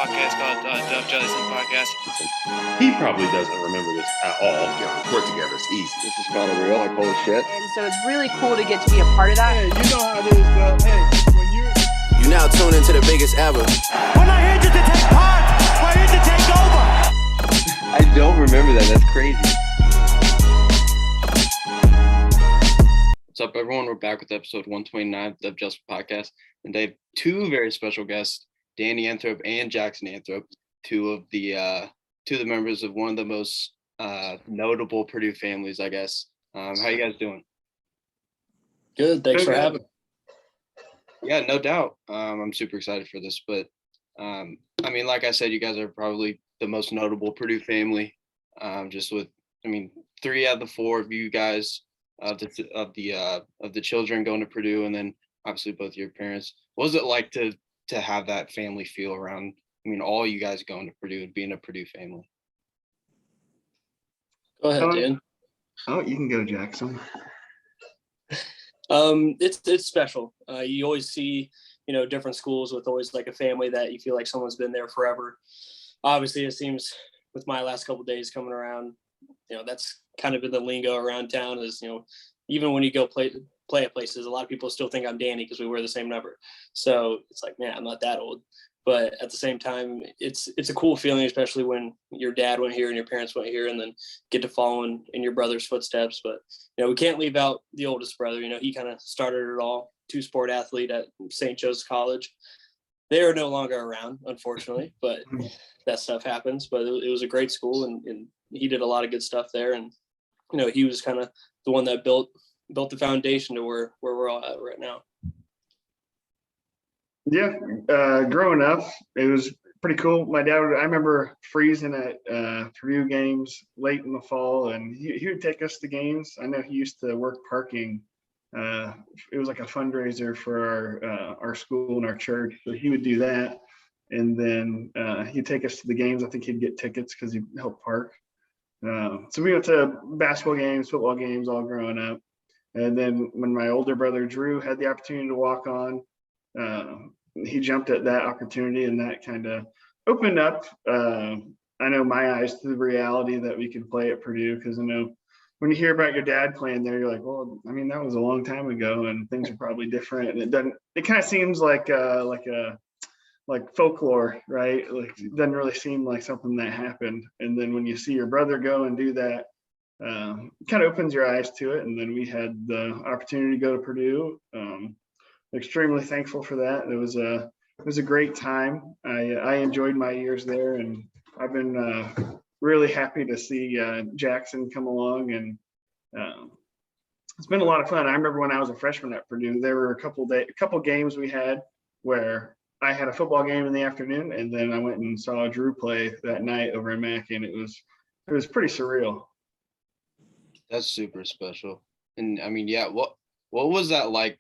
podcast called Dub Jellison Podcast. He probably doesn't remember this at all. Yeah, we work together. It's easy. This is kind of real. Like, holy shit. And so it's really cool to get to be a part of that. Hey, you know how it is, Bell. Hey, when you now tune into the biggest ever. We're not here just to take part. We're here to take over. I don't remember that. That's crazy. What's up, everyone? We're back with episode 129 of the Dub Jellison Podcast. And they have two very special guests, Danny Anthrop and Jackson Anthrop, two of the members of one of the most notable Purdue families, I guess. How you guys doing? Good. Thanks for having me. Yeah, no doubt. I'm super excited for this. But, I mean, like I said, you guys are probably the most notable Purdue family. Just with, I mean, 3 out of the 4 of you guys of the children going to Purdue, and then obviously both your parents. What was it like to have that family feel around? I mean, all you guys going to Purdue and being a Purdue family. Go ahead, Dan. Oh, you can go, Jackson. It's special. You always see, different schools with always like a family that you feel like someone's been there forever. Obviously, it seems with my last couple of days coming around, that's kind of been the lingo around town is, even when you go play at places, a lot of people still think I'm Danny because we wear the same number. So it's like, man, I'm not that old. But at the same time, it's a cool feeling, especially when your dad went here and your parents went here, and then get to follow in your brother's footsteps. But, we can't leave out the oldest brother. He kind of started it all, 2-sport athlete at St. Joe's College. They are no longer around, unfortunately, but that stuff happens. But it was a great school, and he did a lot of good stuff there. And, he was kind of the one that built the foundation to where we're all at right now. Yeah, growing up, it was pretty cool. My dad, I remember freezing at Purdue games late in the fall, and he would take us to games. I know he used to work parking. It was like a fundraiser for our school and our church, so he would do that. And then he'd take us to the games. I think he'd get tickets because he helped park. So we went to basketball games, football games, all growing up. And then when my older brother Drew had the opportunity to walk on, he jumped at that opportunity, and that kind of opened up, I know, my eyes to the reality that we could play at Purdue. Because I know when you hear about your dad playing there, you're like, well, I mean, that was a long time ago, and things are probably different. And it kind of seems like folklore, right? Like, it doesn't really seem like something that happened. And then when you see your brother go and do that, it kind of opens your eyes to it. And then we had the opportunity to go to Purdue. Extremely thankful for that. It was a great time. I enjoyed my years there, and I've been really happy to see Jackson come along, and it's been a lot of fun. I remember when I was a freshman at Purdue, there were a couple games we had where I had a football game in the afternoon, and then I went and saw Drew play that night over in Mackey, and it was pretty surreal. That's super special. And I mean, yeah, what was that like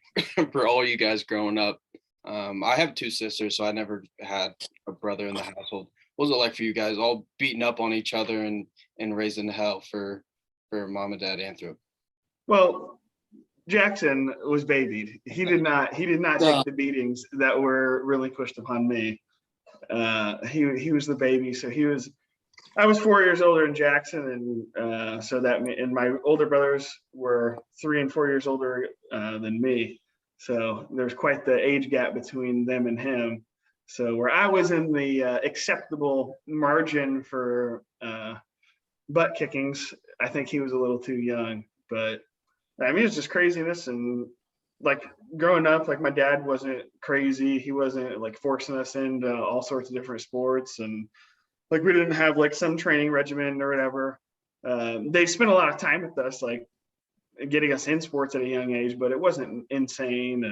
for all you guys growing up? I have 2 sisters, so I never had a brother in the household. What was it like for you guys all beating up on each other and raising hell for mom and dad Anthrop? Well, Jackson was babied. He did not take the beatings that were really pushed upon me. He was the baby, so I was 4 years older than Jackson, and my older brothers were 3 and 4 years older than me. So there's quite the age gap between them and him. So where I was in the acceptable margin for butt kickings, I think he was a little too young. But I mean, it's just craziness. And like growing up, like my dad wasn't crazy. He wasn't like forcing us into all sorts of different sports, and like we didn't have like some training regimen or whatever. They spent a lot of time with us, like getting us in sports at a young age, but it wasn't insane.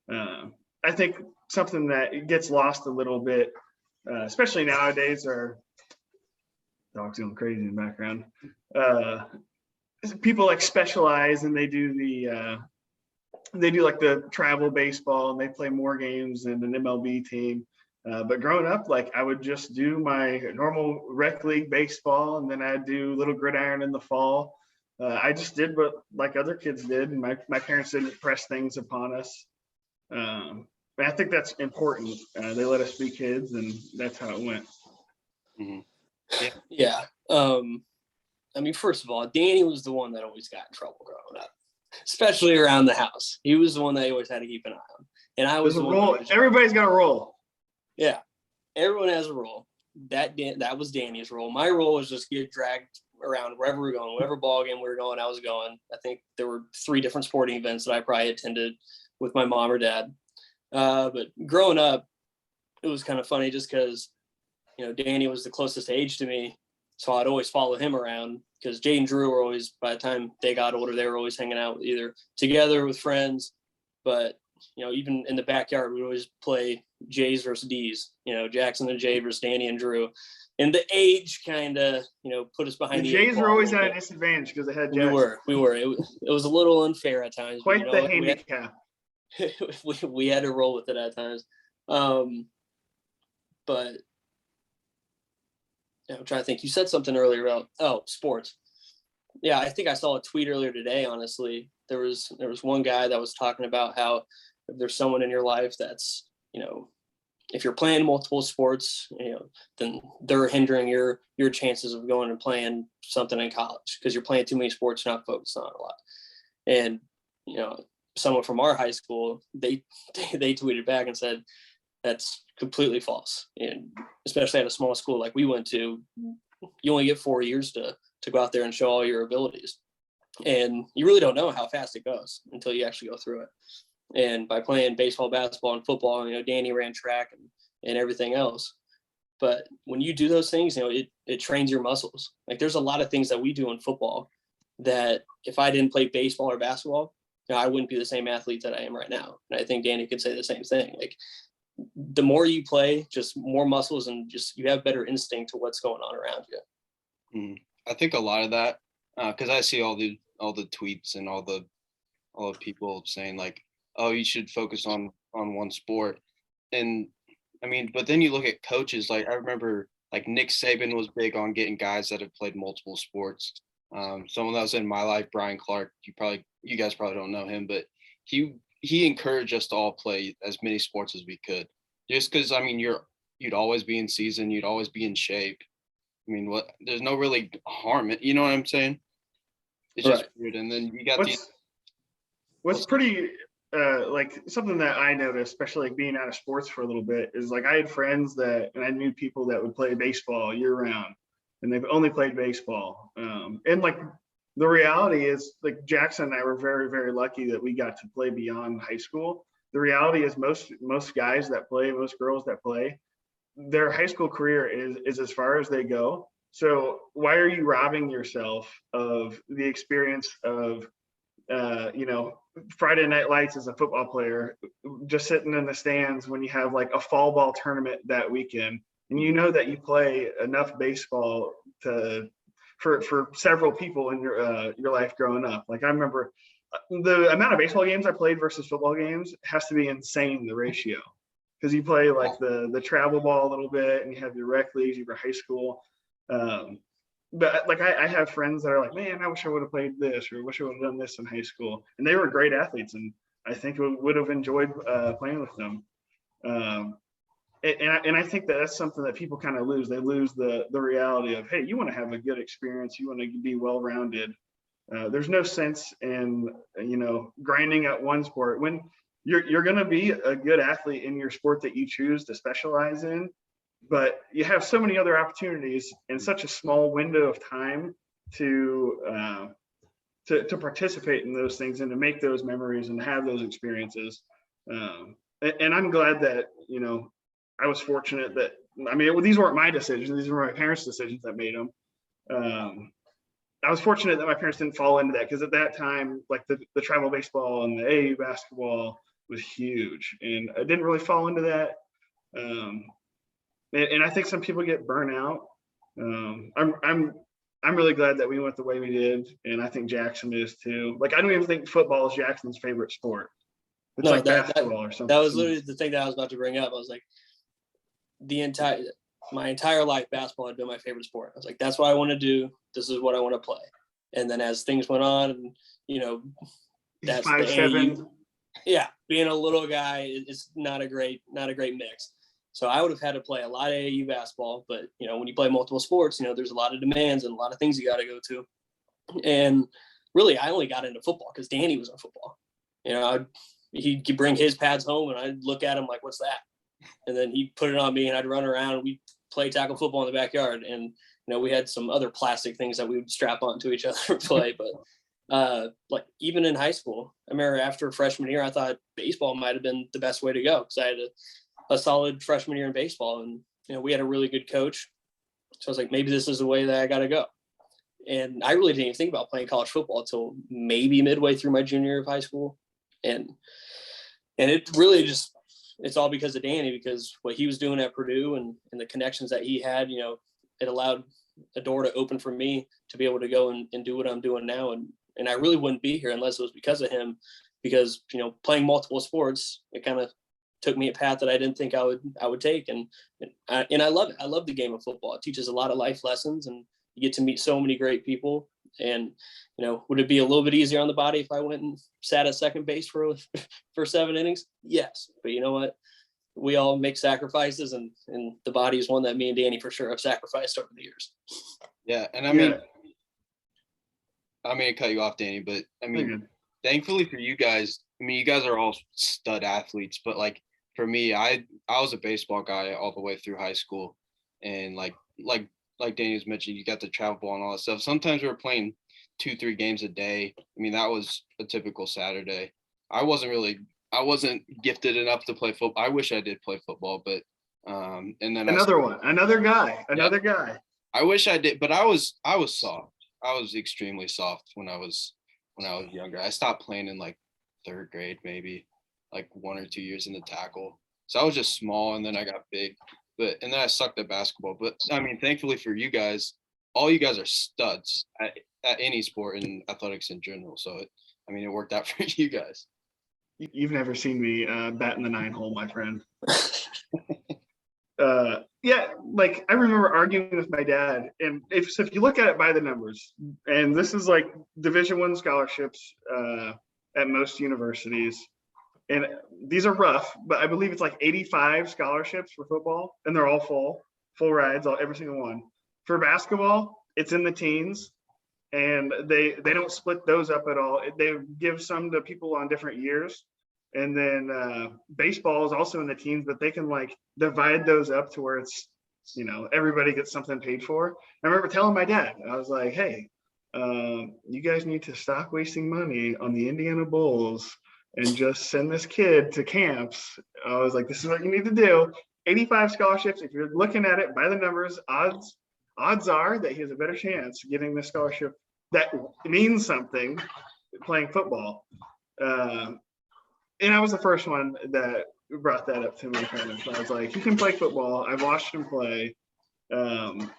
And I think something that gets lost a little bit, especially nowadays, are dogs going crazy in the background. People like specialize, and they do like the travel baseball, and they play more games than an MLB team. But growing up, like I would just do my normal rec league baseball, and then I'd do little gridiron in the fall. I just did what like other kids did, and my parents didn't press things upon us. I think that's important. They let us be kids, and that's how it went. Mm-hmm. Yeah. I mean, first of all, Danny was the one that always got in trouble growing up, especially around the house. He was the one that I always had to keep an eye on. And I was There's the a one role. Everybody's got a role. Yeah. Everyone has a role. That was Danny's role. My role was just get dragged around wherever we were going, whatever ball game we were going, I was going. I think there were 3 different sporting events that I probably attended with my mom or dad. But growing up, it was kind of funny just because, you know, Danny was the closest age to me. So I'd always follow him around because Jay and Drew were always, by the time they got older, they were always hanging out either together with friends. But, you know, even in the backyard, we'd always play J's versus D's, you know, Jackson and Jay versus Danny and Drew. And the age kind of, you know, put us behind The the Jays were always at a disadvantage because they had Jackson. We were. It was a little unfair at times. Quite but, the handicap. we had to roll with it at times. But I'm trying to think. You said something earlier about sports. Yeah, I think I saw a tweet earlier today. Honestly, there was one guy that was talking about how if there's someone in your life that's, you know, if you're playing multiple sports, you know, then they're hindering your chances of going and playing something in college because you're playing too many sports, you're not focused on a lot. And, you know, someone from our high school, they tweeted back and said, that's completely false. And especially at a small school like we went to, you only get 4 years to go out there and show all your abilities. And you really don't know how fast it goes until you actually go through it. And by playing baseball, basketball, and football, you know, Danny ran track and everything else. But when you do those things, you know, it trains your muscles. Like there's a lot of things that we do in football that if I didn't play baseball or basketball, you know, I wouldn't be the same athlete that I am right now. And I think Danny could say the same thing. Like the more you play, just more muscles and just you have better instinct to what's going on around you. I think a lot of that, because I see all the tweets and all the people saying like, oh, you should focus on one sport. And I mean, but then you look at coaches, like I remember like Nick Saban was big on getting guys that have played multiple sports. Someone that was in my life, Brian Clark, you guys probably don't know him, but he encouraged us to all play as many sports as we could. Just because, I mean, you'd always be in season, you'd always be in shape. I mean, there's no really harm, you know what I'm saying? It's just weird. And then you got what's pretty like something that I noticed, especially like being out of sports for a little bit, is like I had friends and I knew people that would play baseball year round, and they've only played baseball. And like the reality is, like Jackson and I were very, very lucky that we got to play beyond high school. The reality is most guys that play, most girls that play, their high school career is as far as they go. So why are you robbing yourself of the experience of you know, Friday night lights as a football player, just sitting in the stands when you have like a fall ball tournament that weekend, and you know that you play enough baseball for several people in your life growing up. Like I remember the amount of baseball games I played versus football games has to be insane, the ratio, because you play like the travel ball a little bit, and you have your rec leagues, you have your high school. But like I have friends that are like, man, I wish I would have played this, or I wish I would have done this in high school. And they were great athletes, and I think would have enjoyed playing with them. And I think that's something that people kind of lose. They lose the reality of, hey, you want to have a good experience, you want to be well-rounded. There's no sense in, you know, grinding at one sport when you're going to be a good athlete in your sport that you choose to specialize in. But you have so many other opportunities in such a small window of time to participate in those things and to make those memories and have those experiences. And I'm glad that, you know, I was fortunate that, I mean, these weren't my decisions. These were my parents' decisions that made them. I was fortunate that my parents didn't fall into that, because at that time, like the travel baseball and the AAU basketball was huge, and I didn't really fall into that. And I think some people get burnt out. I'm really glad that we went the way we did, and I think Jackson is too. Like I don't even think football is Jackson's favorite sport. It's like basketball or something. That was literally the thing that I was about to bring up. I was like, my entire life, basketball had been my favorite sport. I was like, that's what I want to do. This is what I want to play. And then as things went on, and you know, that's 5'7". Yeah, being a little guy is not a great mix. So I would have had to play a lot of AAU basketball, but when you play multiple sports, there's a lot of demands and a lot of things you got to go to. And really, I only got into football because Danny was in football. He'd bring his pads home, and I'd look at him like, "What's that?" And then he'd put it on me, and I'd run around, and we'd play tackle football in the backyard. And we had some other plastic things that we would strap onto each other and play, but like even in high school, I remember after freshman year, I thought baseball might have been the best way to go because I had a solid freshman year in baseball, and we had a really good coach. So I was like, maybe this is the way that I got to go. And I really didn't even think about playing college football until maybe midway through my junior year of high school. And it really it's all because of Danny, because what he was doing at Purdue and the connections that he had, it allowed a door to open for me to be able to go and do what I'm doing now. And I really wouldn't be here unless it was because of him, because, playing multiple sports, it kind of took me a path that I didn't think I would take. And I love it. I love the game of football. It teaches a lot of life lessons, and you get to meet so many great people. And, would it be a little bit easier on the body if I went and sat at second base for 7 innings? Yes. But you know what? We all make sacrifices, and the body is one that me and Danny for sure have sacrificed over the years. Yeah. And I mean to cut you off, Danny, but thankfully for you guys, you guys are all stud athletes, but like for me, I was a baseball guy all the way through high school. And like Danny was mentioning, you got the travel ball and all that stuff. Sometimes we were playing 2-3 games a day. That was a typical Saturday. I wasn't gifted enough to play football. I wish I did play football, but and then another guy. I wish I did, but I was soft. I was extremely soft when I was younger. I stopped playing in like 3rd grade, maybe like 1 or 2 years in the tackle. So I was just small, and then I got big. And then I sucked at basketball. But thankfully for you guys, all you guys are studs at any sport and athletics in general. So it worked out for you guys. You've never seen me bat in the 9-hole, my friend. Like I remember arguing with my dad, and if you look at it by the numbers, and this is like Division I scholarships at most universities, and these are rough, but I believe it's like 85 scholarships for football, and they're all full rides, every single one. For basketball, it's in the teens, and they don't split those up at all. They give some to people on different years. And then baseball is also in the teens, but they can like divide those up to where it's, everybody gets something paid for. I remember telling my dad, I was like, hey, you guys need to stop wasting money on the Indiana Bulls and just send this kid to camps. I was like, this is what you need to do. 85 scholarships. If you're looking at it by the numbers, odds are that he has a better chance getting the scholarship that means something playing football. And I was the first one that brought that up to me. So I was like, he can play football. I've watched him play. And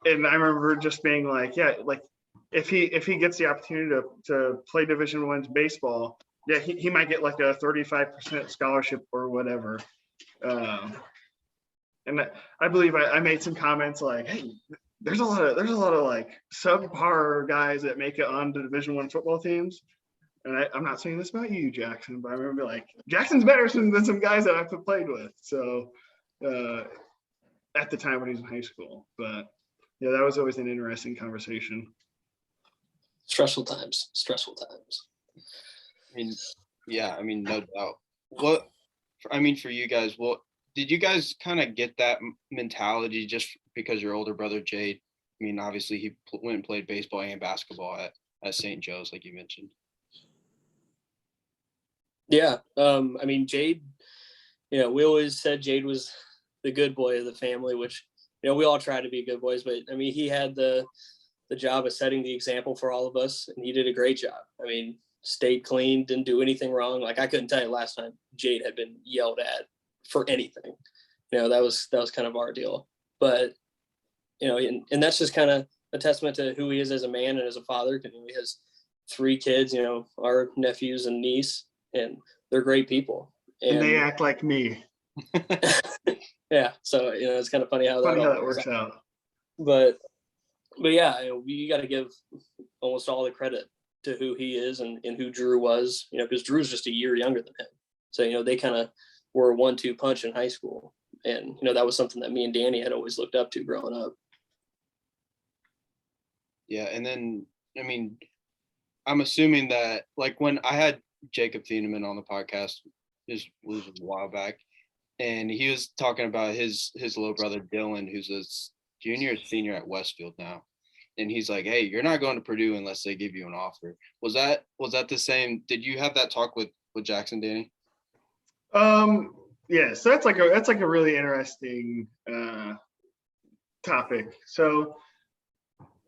I remember just being like, yeah, like if he gets the opportunity to play Division I baseball, yeah, he might get like a 35% scholarship or whatever. And I believe I made some comments like, hey, there's a lot of like subpar guys that make it on the Division I football teams. And I'm not saying this about you, Jackson, but I remember like Jackson's better than some guys that I've played with. So at the time when he was in high school, but yeah, that was always an interesting conversation. Stressful times. No doubt. For you guys, did you guys kind of get that mentality just because your older brother, Jade, obviously he went and played baseball and basketball at St. Joe's, like you mentioned. Yeah. Jade, we always said Jade was the good boy of the family, which, we all try to be good boys, but he had the job of setting the example for all of us, and he did a great job. Stayed clean, didn't do anything wrong. Like I couldn't tell you last time Jade had been yelled at for anything. That was kind of our deal. But, and that's just kind of a testament to who he is as a man and as a father. He has 3 kids, our nephews and niece, and they're great people. And they act like me. Yeah. So, it's kind of funny how that works out. But yeah, you got to give almost all the credit to who he is and who Drew was, because Drew's just a year younger than him. So, they kind of were a 1-2 punch in high school. And, that was something that me and Danny had always looked up to growing up. Yeah. And then, I'm assuming that like when I had Jacob Thieneman on the podcast, this was a while back, and he was talking about his little brother Dylan, who's a junior or senior at Westfield now. And he's like, hey, you're not going to Purdue unless they give you an offer. Was that the same? Did you have that talk with Jackson, Danny? Yeah, so that's like a really interesting topic. So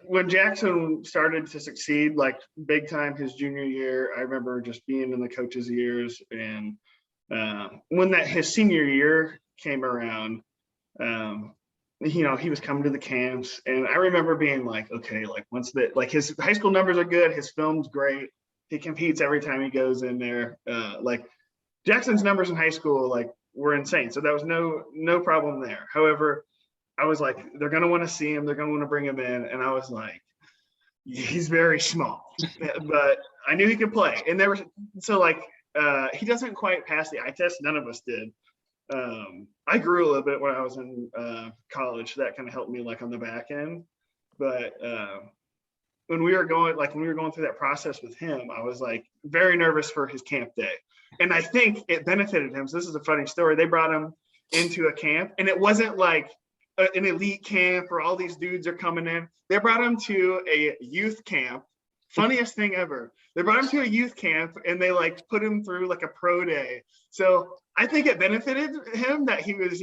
when Jackson started to succeed, like big time his junior year, I remember just being in the coach's ears. And when his senior year came around, he was coming to the camps, and I remember being like, okay, like his high school numbers are good, his film's great, he competes every time he goes in there. Like Jackson's numbers in high school, like, were insane. So that was no problem there. However, I was like, they're going to want to see him. They're going to want to bring him in. And I was like, he's very small, but I knew he could play. And he doesn't quite pass the eye test. None of us did. I grew a little bit when I was in college. So that kind of helped me like on the back end. But when we were going through that process with him, I was like very nervous for his camp day. And I think it benefited him. So this is a funny story. They brought him into a camp, and it wasn't like an elite camp where all these dudes are coming in. They brought him to a youth camp. Funniest thing ever. They brought him to a youth camp, and they like put him through like a pro day. So I think it benefited him that he was,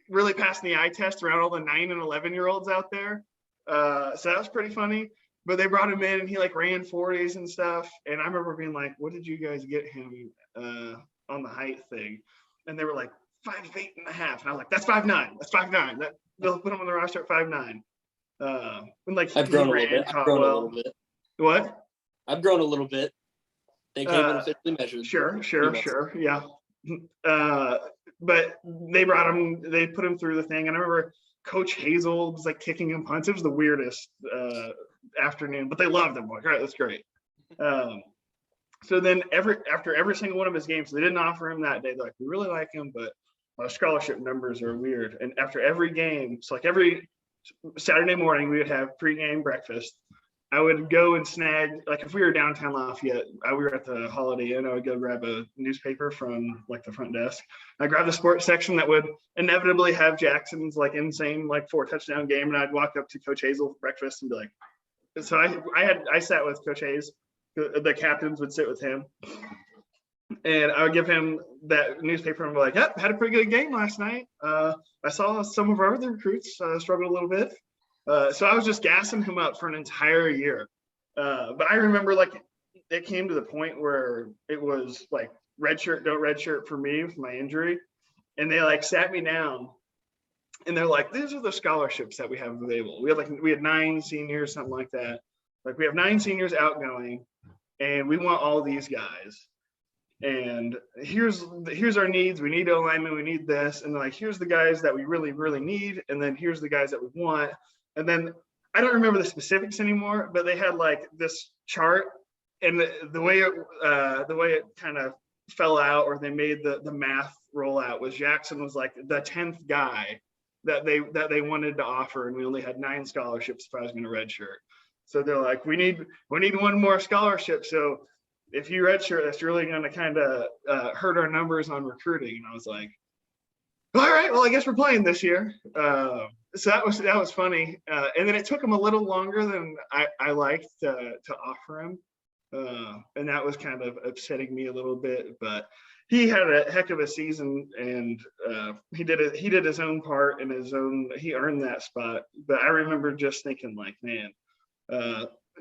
really passing the eye test around all the 9 and 11-year-olds out there. So that was pretty funny. But they brought him in, and he like ran 40s and stuff. And I remember being like, what did you guys get him on the height thing? And they were like 5'8.5". And I was like, that's 5'9". That's 5'9". They'll put him on the roster at 5'9". And like I've grown a little bit. What? I've grown a little bit. They came in officially measured. Sure. Yeah. But they put him through the thing. And I remember Coach Hazel was like kicking him punts. It was the weirdest afternoon, but they loved him. Like, all right, that's great. So then after every single one of his games, they didn't offer him that day. They're like, we really like him, but our scholarship numbers are weird. And after every game, so like every Saturday morning, we would have pregame breakfast. I would go and snag, like if we were downtown Lafayette, we were at the Holiday Inn, I would go grab a newspaper from like the front desk. I grabbed the sports section that would inevitably have Jackson's like insane like 4-touchdown game, and I'd walk up to Coach Hazel for breakfast and be like, so I sat with Coach Hayes, the captains would sit with him, and I would give him that newspaper and be like, yep, had a pretty good game last night. I saw some of our other recruits struggled a little bit. So I was just gassing him up for an entire year. But I remember like it came to the point where it was like redshirt, don't redshirt for me with my injury. And they like sat me down and they're like, these are the scholarships that we have available. We had 9 seniors, something like that. Like we have 9 seniors outgoing and we want all these guys. And here's our needs. We need O-linemen, we need this. And like, here's the guys that we really, really need. And then here's the guys that we want. And then I don't remember the specifics anymore, but they had like this chart, and the way it kind of fell out, or they made the math roll out, was Jackson was like the 10th guy that they wanted to offer, and we only had 9 scholarships if I was going to redshirt. So they're like, we need one more scholarship. So if you redshirt, that's really going to kind of hurt our numbers on recruiting. And I was like, all right, well, I guess we're playing this year. So that was funny. And then it took him a little longer than I liked to offer him. And that was kind of upsetting me a little bit, but he had a heck of a season, and he did his own part and he earned that spot. But I remember just thinking like, man,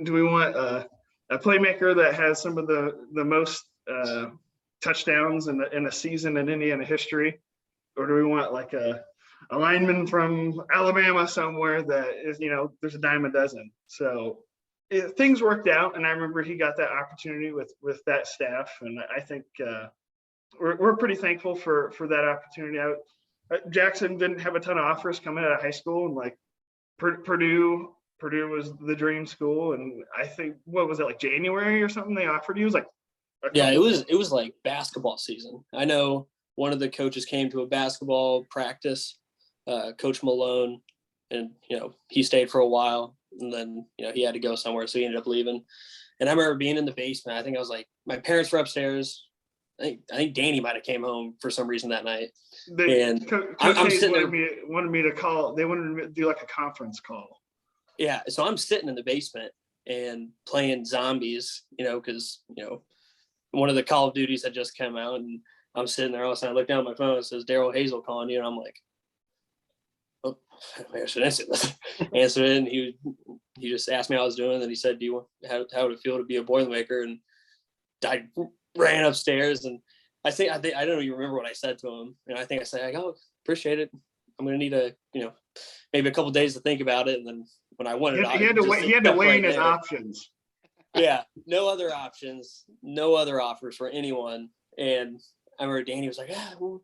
do we want a playmaker that has some of the most touchdowns in a season in Indiana history? Or do we want like a lineman from Alabama somewhere that is, there's a dime a dozen? So things worked out, and I remember he got that opportunity with that staff, and I think we're pretty thankful for that opportunity. Jackson didn't have a ton of offers coming out of high school, and like Purdue Purdue was the dream school, and I think, what was it, like January or something they offered you? It was like Yeah, it was like basketball season. I know one of the coaches came to a basketball practice, Coach Malone, and he stayed for a while, and then he had to go somewhere, so he ended up leaving. And I remember being in the basement. I think I was like, my parents were upstairs. I think Danny might have came home for some reason that night. Coach I'm Hayes sitting there. wanted me to call. They wanted me to do like a conference call. Yeah, so I'm sitting in the basement and playing zombies, because one of the Call of Duties had just come out, and I'm sitting there. All of a sudden, I look down at my phone. It says Daryl Hazel calling you, and I'm like, "Oh, maybe I should answer this." Answer it, and he just asked me how I was doing, and he said, "Do you want how would it feel to be a Boilermaker?" And I ran upstairs, and I think I don't even remember what I said to him. And I think I said, "Oh, appreciate it. I'm gonna need maybe a couple days to think about it." And then when I wanted, he had to weigh in his options. Yeah, no other options, no other offers for anyone. And I remember Danny was like, well,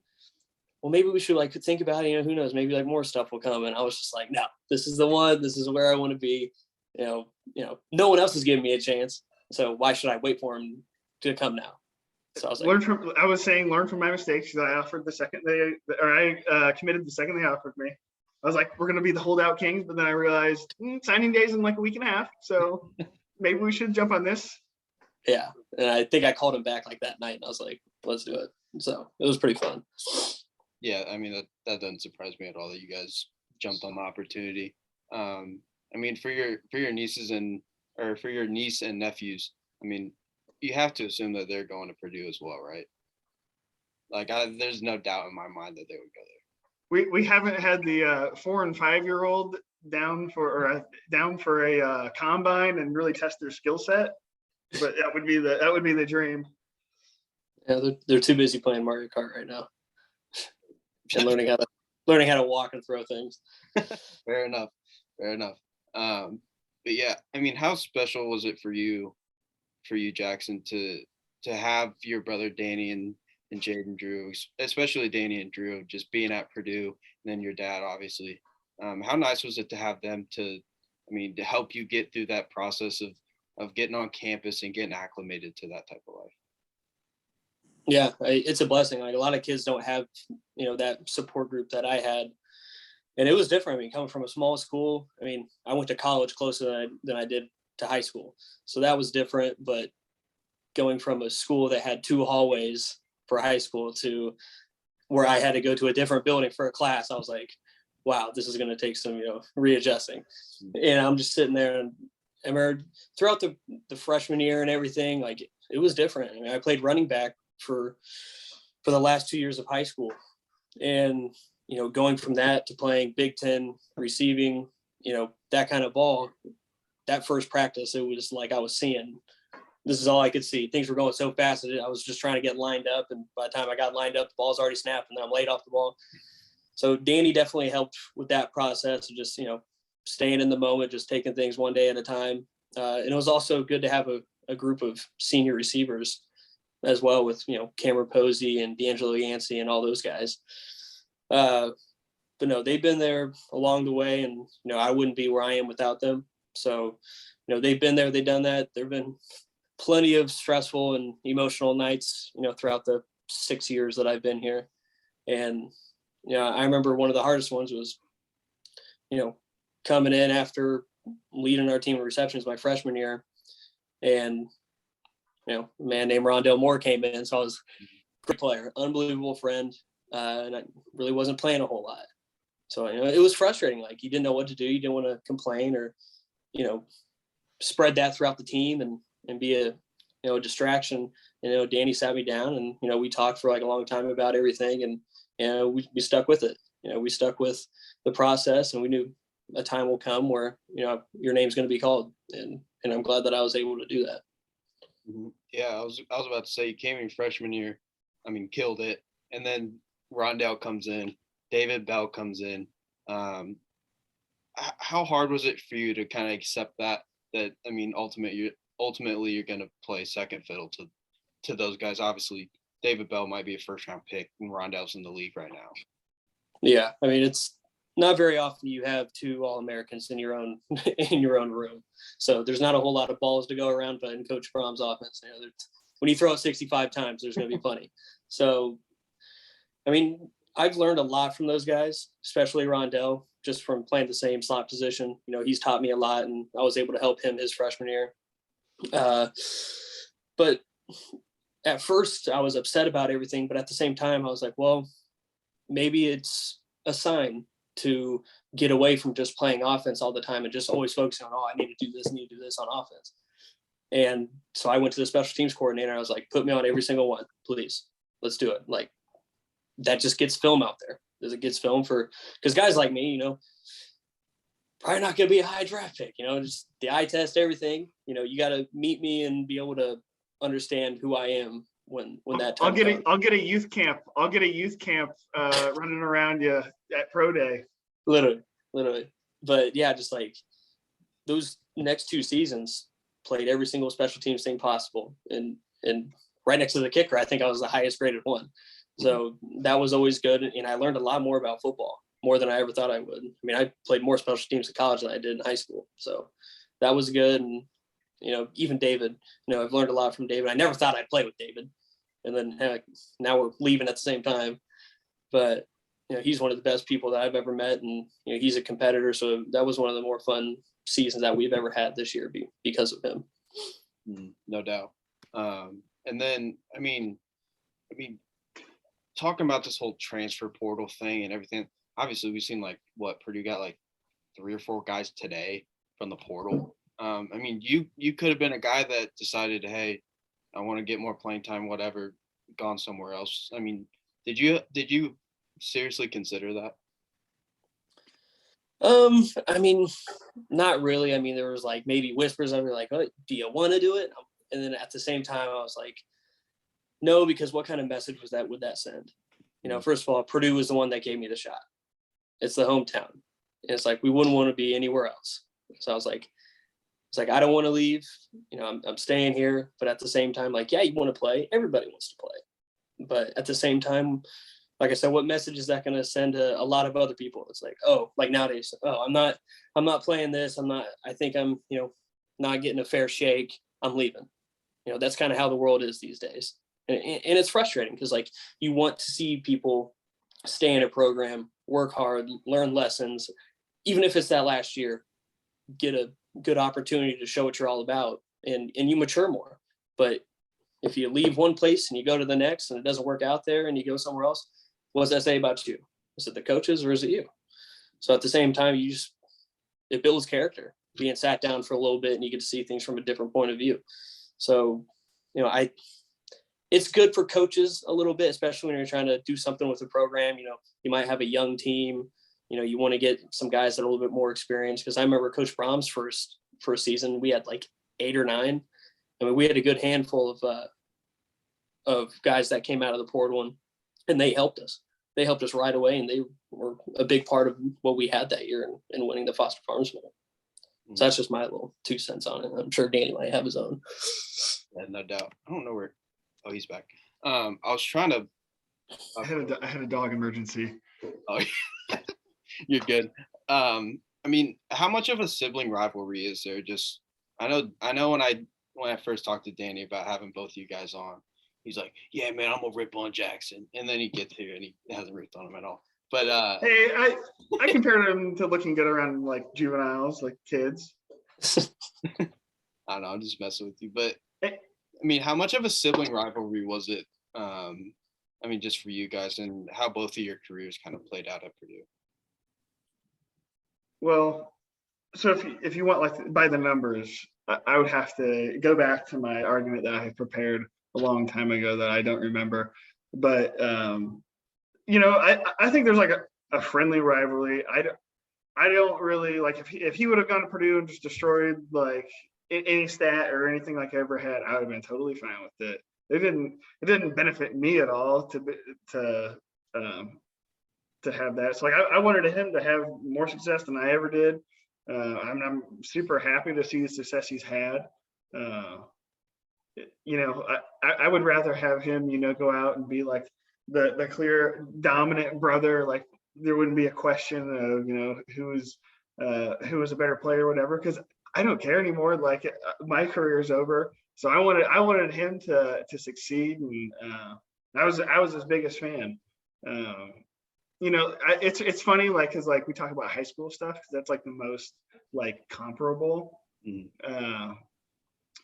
maybe we should like think about it. Who knows? Maybe like more stuff will come. And I was just like, no, this is the one. This is where I want to be. No one else is giving me a chance. So why should I wait for him to come now? So I was like, learn from my mistakes. That I offered the second I committed the second they offered me. I was like, we're going to be the holdout Kings. But then I realized signing days in like a week and a half. So maybe we should jump on this. Yeah. And I think I called him back like that night, and I was like, let's do it. So it was pretty fun. Yeah. I mean, that doesn't surprise me at all that you guys jumped on the opportunity. I mean, for your nieces or for your niece and nephews, I mean, you have to assume that they're going to Purdue as well, right? Like, there's no doubt in my mind that they would go there. We haven't had the 4 and 5 year old down for a combine and really test their skill set, but that would be the dream. Yeah, they're too busy playing Mario Kart right now and learning how to walk and throw things. Fair enough. But yeah, I mean, how special was it for you, Jackson, to have your brother Danny and Jade and Drew, especially Danny and Drew, just being at Purdue, and then your dad, obviously. How nice was it to have them to help you get through that process of getting on campus and getting acclimated to that type of life? Yeah, it's a blessing. Like, a lot of kids don't have, that support group that I had. And it was different. I mean, coming from a small school, I went to college closer than I did to high school. So that was different. But going from a school that had 2 hallways for high school to where I had to go to a different building for a class, I was like, wow, this is going to take some, readjusting. And I'm just sitting there, and I remember throughout the freshman year and everything, like, it was different. I played running back for the last 2 years of high school, and going from that to playing Big Ten receiving, that kind of ball, that first practice, it was like I was seeing, this is all I could see. Things were going so fast that I was just trying to get lined up, and by the time I got lined up, the ball's already snapped, and then I'm laid off the ball. So Danny definitely helped with that process of just staying in the moment, just taking things one day at a time. And it was also good to have a group of senior receivers as well, with Cameron Posey and D'Angelo Yancey and all those guys. But no, they've been there along the way, and I wouldn't be where I am without them. So they've been there, they've done that. There've been plenty of stressful and emotional nights throughout the 6 years that I've been here. And I remember one of the hardest ones was coming in after leading our team in receptions my freshman year, and a man named Rondell Moore came in. So I was a great player, unbelievable friend, and I really wasn't playing a whole lot. So it was frustrating. Like, you didn't know what to do. You didn't want to complain or spread that throughout the team and be a distraction. Danny sat me down, and we talked for like a long time about everything, and we stuck with it. We stuck with the process, and we knew a time will come where your name's going to be called, and I'm glad that I was able to do that. Yeah, I was about to say, you came in freshman year, killed it, and then Rondell comes in, David Bell comes in. How hard was it for you to kind of accept that ultimately you're going to play second fiddle to those guys? Obviously, David Bell might be a first round pick, and Rondell's in the league right now. Yeah, it's not very often you have 2 All-Americans in your own room. So there's not a whole lot of balls to go around, but in Coach Brom's offense, when you throw it 65 times, there's going to be plenty. So, I mean, I've learned a lot from those guys, especially Rondell, just from playing the same slot position. He's taught me a lot, and I was able to help him his freshman year. But at first I was upset about everything, but at the same time I was like, well, maybe it's a sign to get away from just playing offense all the time and just always focusing on, I need to do this on offense. And so I went to the special teams coordinator. I was like, put me on every single one, please. Let's do it. Like, that just gets film out there. It gets film because guys like me, probably not going to be a high draft pick, just the eye test, everything. You got to meet me and be able to understand who I am when that time comes. I'll get a youth camp. I'll get a youth camp running around you at pro day. Literally. But yeah, just like those next 2 seasons, played every single special teams thing possible. And right next to the kicker, I think I was the highest graded one. So that was always good. And I learned a lot more about football, more than I ever thought I would. I mean, I played more special teams in college than I did in high school. So that was good. And, even David, I've learned a lot from David. I never thought I'd play with David. And then heck, now we're leaving at the same time. But, he's one of the best people that I've ever met. And, he's a competitor. So that was one of the more fun seasons that we've ever had this year because of him. No doubt. And then, I mean, talking about this whole transfer portal thing and everything, obviously we've seen Purdue got 3 or 4 guys today from the portal. I mean, you could have been a guy that decided, hey, I want to get more playing time, whatever, gone somewhere else. I mean, did you seriously consider that? I mean, not really. I mean, there was maybe whispers of me oh, do you want to do it? And then at the same time, I was like, no, because what kind of message would that send? First of all, Purdue was the one that gave me the shot. It's the hometown. And it's we wouldn't want to be anywhere else. So I was like, I don't want to leave. I'm staying here. But at the same time, yeah, you want to play. Everybody wants to play. But at the same time, like I said, what message is that going to send to a lot of other people? It's nowadays, I'm not playing this. I think I'm, not getting a fair shake. I'm leaving. That's kind of how the world is these days. And it's frustrating because you want to see people stay in a program, work hard, learn lessons, even if it's that last year, get a good opportunity to show what you're all about and you mature more. But if you leave one place and you go to the next and it doesn't work out there and you go somewhere else, what does that say about you? Is it the coaches or is it you? So at the same time, it builds character, being sat down for a little bit and you get to see things from a different point of view. So, it's good for coaches a little bit, especially when you're trying to do something with the program. You might have a young team, you want to get some guys that are a little bit more experienced. Because I remember Coach Brom's first season, we had 8 or 9. I mean, we had a good handful of guys that came out of the portal and they helped us. They helped us right away, and they were a big part of what we had that year in winning the Foster Farms Bowl. So that's just my little 2 cents on it. I'm sure Danny might have his own. Yeah, no doubt. I don't know where. Oh, he's back. I was trying to. I had a dog emergency. Oh, you're good. I mean, how much of a sibling rivalry is there? Just I know when I first talked to Danny about having both of you guys on, he's like, "Yeah, man, I'm gonna rip on Jackson," and then he gets here and he hasn't ripped on him at all. But hey, I compared him to looking good around juveniles, kids. I don't know. I'm just messing with you, but. I mean, how much of a sibling rivalry was it? I mean, just for you guys, and how both of your careers kind of played out at Purdue. Well, so if you want by the numbers, I would have to go back to my argument that I had prepared a long time ago that I don't remember. But I think there's a friendly rivalry. I don't really if he would have gone to Purdue and just destroyed any stat or anything I ever had, I would have been totally fine with it. It didn't benefit me at all to have that. So I wanted him to have more success than I ever did. I'm super happy to see the success he's had. I would rather have him, go out and be the clear dominant brother, there wouldn't be a question of, who was a better player or whatever, because I don't care anymore. Like my career is over. So I wanted him to succeed. And I was his biggest fan. It's funny, like, cause like we talk about high school stuff, cause that's like the most like comparable.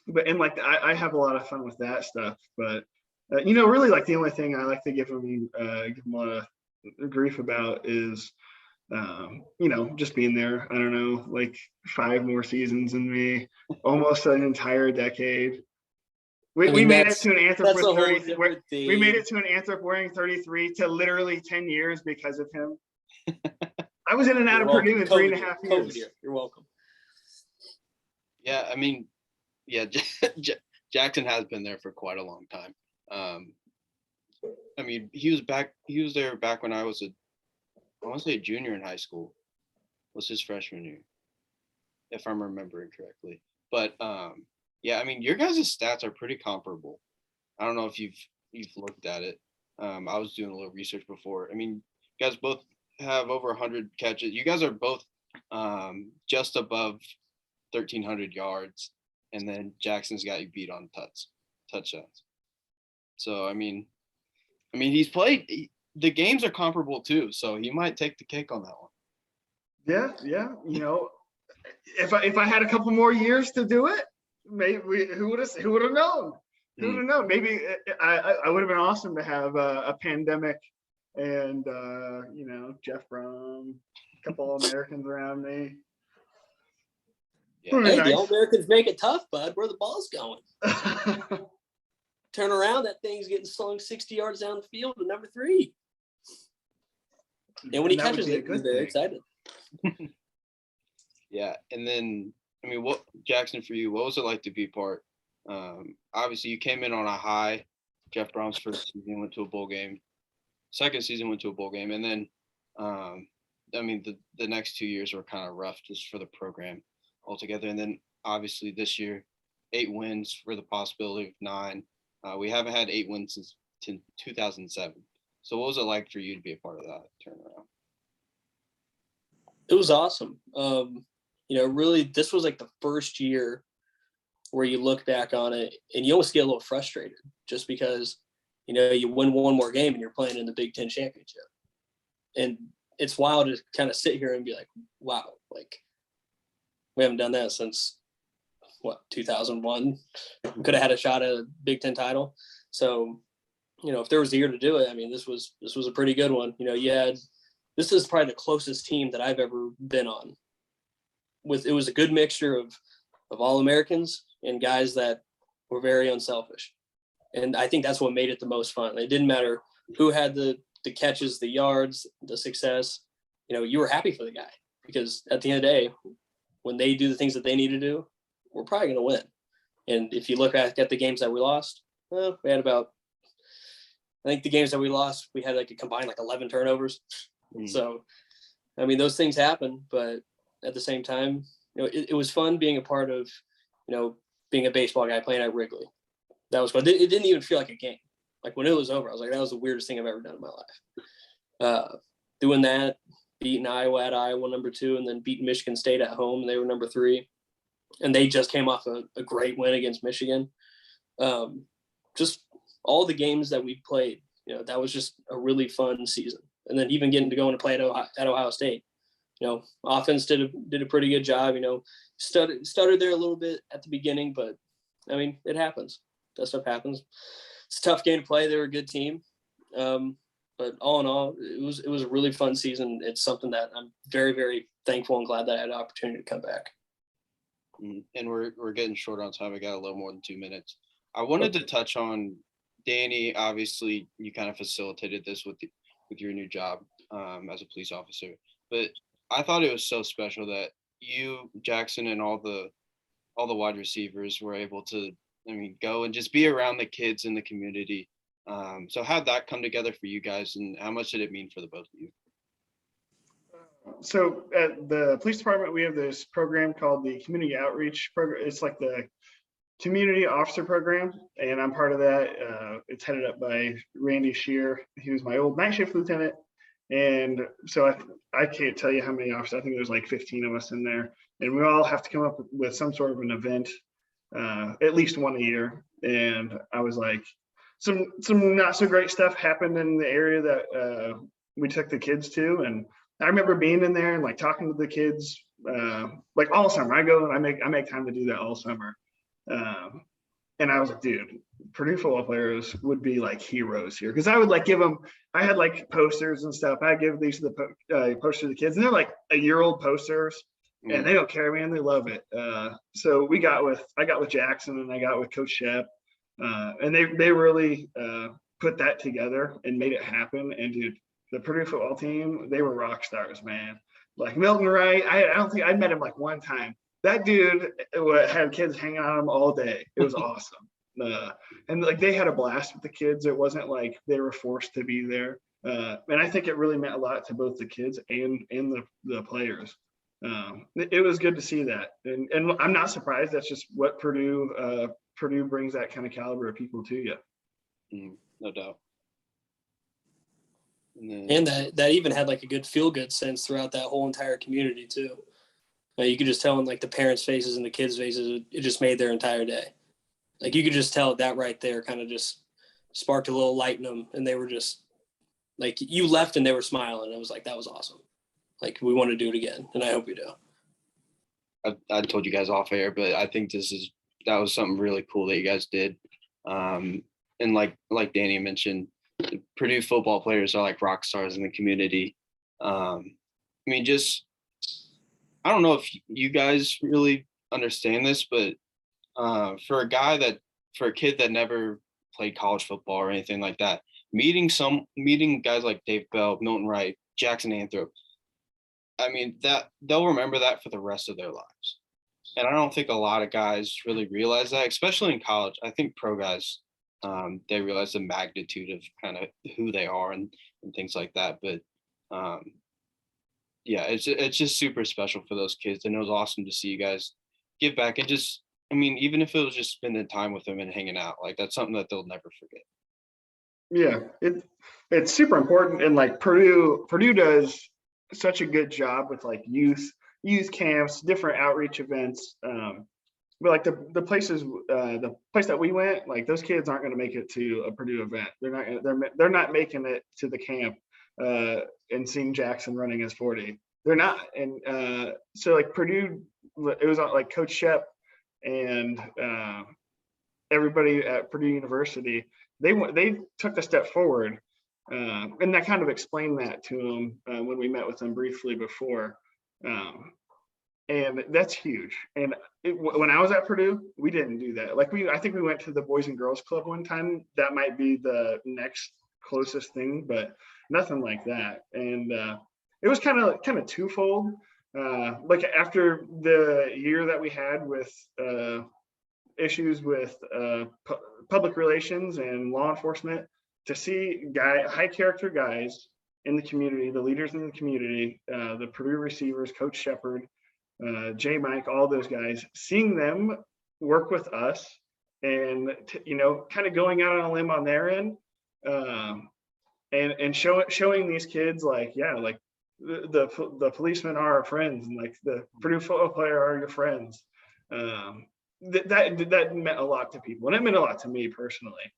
But and like I have a lot of fun with that stuff, but really like the only thing I like to give him a lot of grief about is just being there. I don't know, like 5 more seasons than me, almost an entire decade. We made it to an Anthrop with 30. We made it to an Anthrop wearing 33 to literally 10 years because of him. I was in and out of Purdue in 3.5 years. You're welcome. Yeah, I mean, Jackson has been there for quite a long time. I mean, he was there back when I want to say junior in high school. Was his freshman year, if I'm remembering correctly. But I mean, your guys' stats are pretty comparable. I don't know if you've looked at it. I was doing a little research before. I mean, you guys both have over 100 catches. You guys are both just above 1,300 yards, and then Jackson's got you beat on touchdowns. So I mean, he's played. The games are comparable too, so he might take the cake on that one. Yeah. If I had a couple more years to do it, maybe who would have known? Who would have known? Maybe I would have been awesome to have a pandemic and Jeff Brom, a couple All-Americans around me. Yeah. Hey, the All-Americans make it tough, bud. Where the ball's going? Turn around, that thing's getting slung 60 yards down the field to number 3. And when he catches it, he's very excited. Yeah, and then I mean, what Jackson, for you, what was it like to be part? Obviously, you came in on a high. Jeff Brom's first season went to a bowl game. Second season went to a bowl game, and then I mean, the next 2 years were kind of rough just for the program altogether. And then obviously this year, 8 wins for the possibility of 9. We haven't had 8 wins since 2007. So what was it like for you to be a part of that turnaround? It was awesome. Really, this was like the first year where you look back on it and you almost get a little frustrated just because, you win one more game and you're playing in the Big Ten championship. And it's wild to kind of sit here and be like, wow, like we haven't done that since 2001. We could have had a shot at a Big Ten title. So, if there was a year to do it, I mean, this was a pretty good one. This is probably the closest team that I've ever been on. It was a good mixture of All-Americans and guys that were very unselfish. And I think that's what made it the most fun. It didn't matter who had the catches, the yards, the success. You were happy for the guy because at the end of the day, when they do the things that they need to do, we're probably going to win. And if you look back at the games that we lost, we had about, I think the games that we lost, we had like a combined 11 turnovers. So, I mean, those things happen, but at the same time, it was fun being a part of, being a baseball guy playing at Wrigley. That was fun. It didn't even feel like a game. Like when it was over, I was like, that was the weirdest thing I've ever done in my life. Doing that, beating Iowa at Iowa, number 2, and then beating Michigan State at home, and they were number 3. And they just came off a great win against Michigan. Just all the games that we played, that was just a really fun season. And then even getting to go and play at Ohio State, offense did a pretty good job. Stuttered there a little bit at the beginning, but I mean, it happens. That stuff happens. It's a tough game to play. They were a good team, but all in all, it was a really fun season. It's something that I'm very, very thankful and glad that I had the opportunity to come back. And we're getting short on time. I got a little more than 2 minutes. I wanted to touch on Danny. Obviously, you kind of facilitated this with your new job as a police officer, but I thought it was so special that you, Jackson, and all the wide receivers were able to, go and just be around the kids in the community. So how'd that come together for you guys, and how much did it mean for the both of you? So at the police department, we have this program called the Community Outreach Program. It's like the Community Officer Program, and I'm part of that. It's headed up by Randy Shear. He was my old night shift lieutenant, And so I can't tell you how many officers. I think there's like 15 of us in there, and we all have to come up with some sort of an event, at least one a year. And I was like, some not so great stuff happened in the area that we took the kids to, and I remember being in there and like talking to the kids like all summer. I go and I make time to do that all summer. And I was like, dude, Purdue football players would be like heroes here, because I would like give them. I had like posters and stuff. I give these to the posters to the kids, and they're like a year old posters, and they don't care, man. They love it. So I got with Jackson, and I got with Coach Shep, and they really put that together and made it happen. And dude, the Purdue football team, they were rock stars, man. Like Milton Wright, I don't think I'd met him like one time. That dude had kids hanging on him all day. It was awesome. And like they had a blast with the kids. It wasn't like they were forced to be there. And I think it really meant a lot to both the kids and the players. It was good to see that. And I'm not surprised. That's just what Purdue brings, that kind of caliber of people to you. No doubt. And that even had like a good feel good sense throughout that whole entire community too. You could just tell in like the parents' faces and the kids' faces, it just made their entire day. Like you could just tell that right there kind of just sparked a little light in them, and they were just like, you left and they were smiling. It was like, that was awesome. Like we want to do it again, and I hope we do. I told you guys off air, but I think that was something really cool that you guys did. And like Danny mentioned, the Purdue football players are like rock stars in the community. I mean, I don't know if you guys really understand this, but for a kid that never played college football or anything like that, meeting guys like Dave Bell, Milton Wright, Jackson Anthrop, I mean, that they'll remember that for the rest of their lives. And I don't think a lot of guys really realize that, especially in college. I think pro guys, they realize the magnitude of kind of who they are and things like that. But yeah, it's just super special for those kids, and it was awesome to see you guys give back and just, I mean, even if it was just spending time with them and hanging out, like that's something that they'll never forget. Yeah, it's super important, and like Purdue does such a good job with like youth camps, different outreach events. But like the place that we went, like those kids aren't going to make it to a Purdue event. They're not making it to the camp and seeing Jackson running his 40. They're not. And so like Purdue, it was like Coach Shep and everybody at Purdue University, they took a step forward. And I kind of explained that to them when we met with them briefly before. And that's huge. And when I was at Purdue, we didn't do that. Like I think we went to the Boys and Girls Club one time. That might be the next closest thing, but nothing like that. And it was kind of twofold. Like after the year that we had with issues with public relations and law enforcement, to see high character guys in the community, the leaders in the community, the Purdue receivers, Coach Shepard, J. Mike, all those guys, seeing them work with us and, kind of going out on a limb on their end, and showing these kids like, yeah, like the policemen are our friends, and like the Purdue football player are your friends. That meant a lot to people, and it meant a lot to me personally,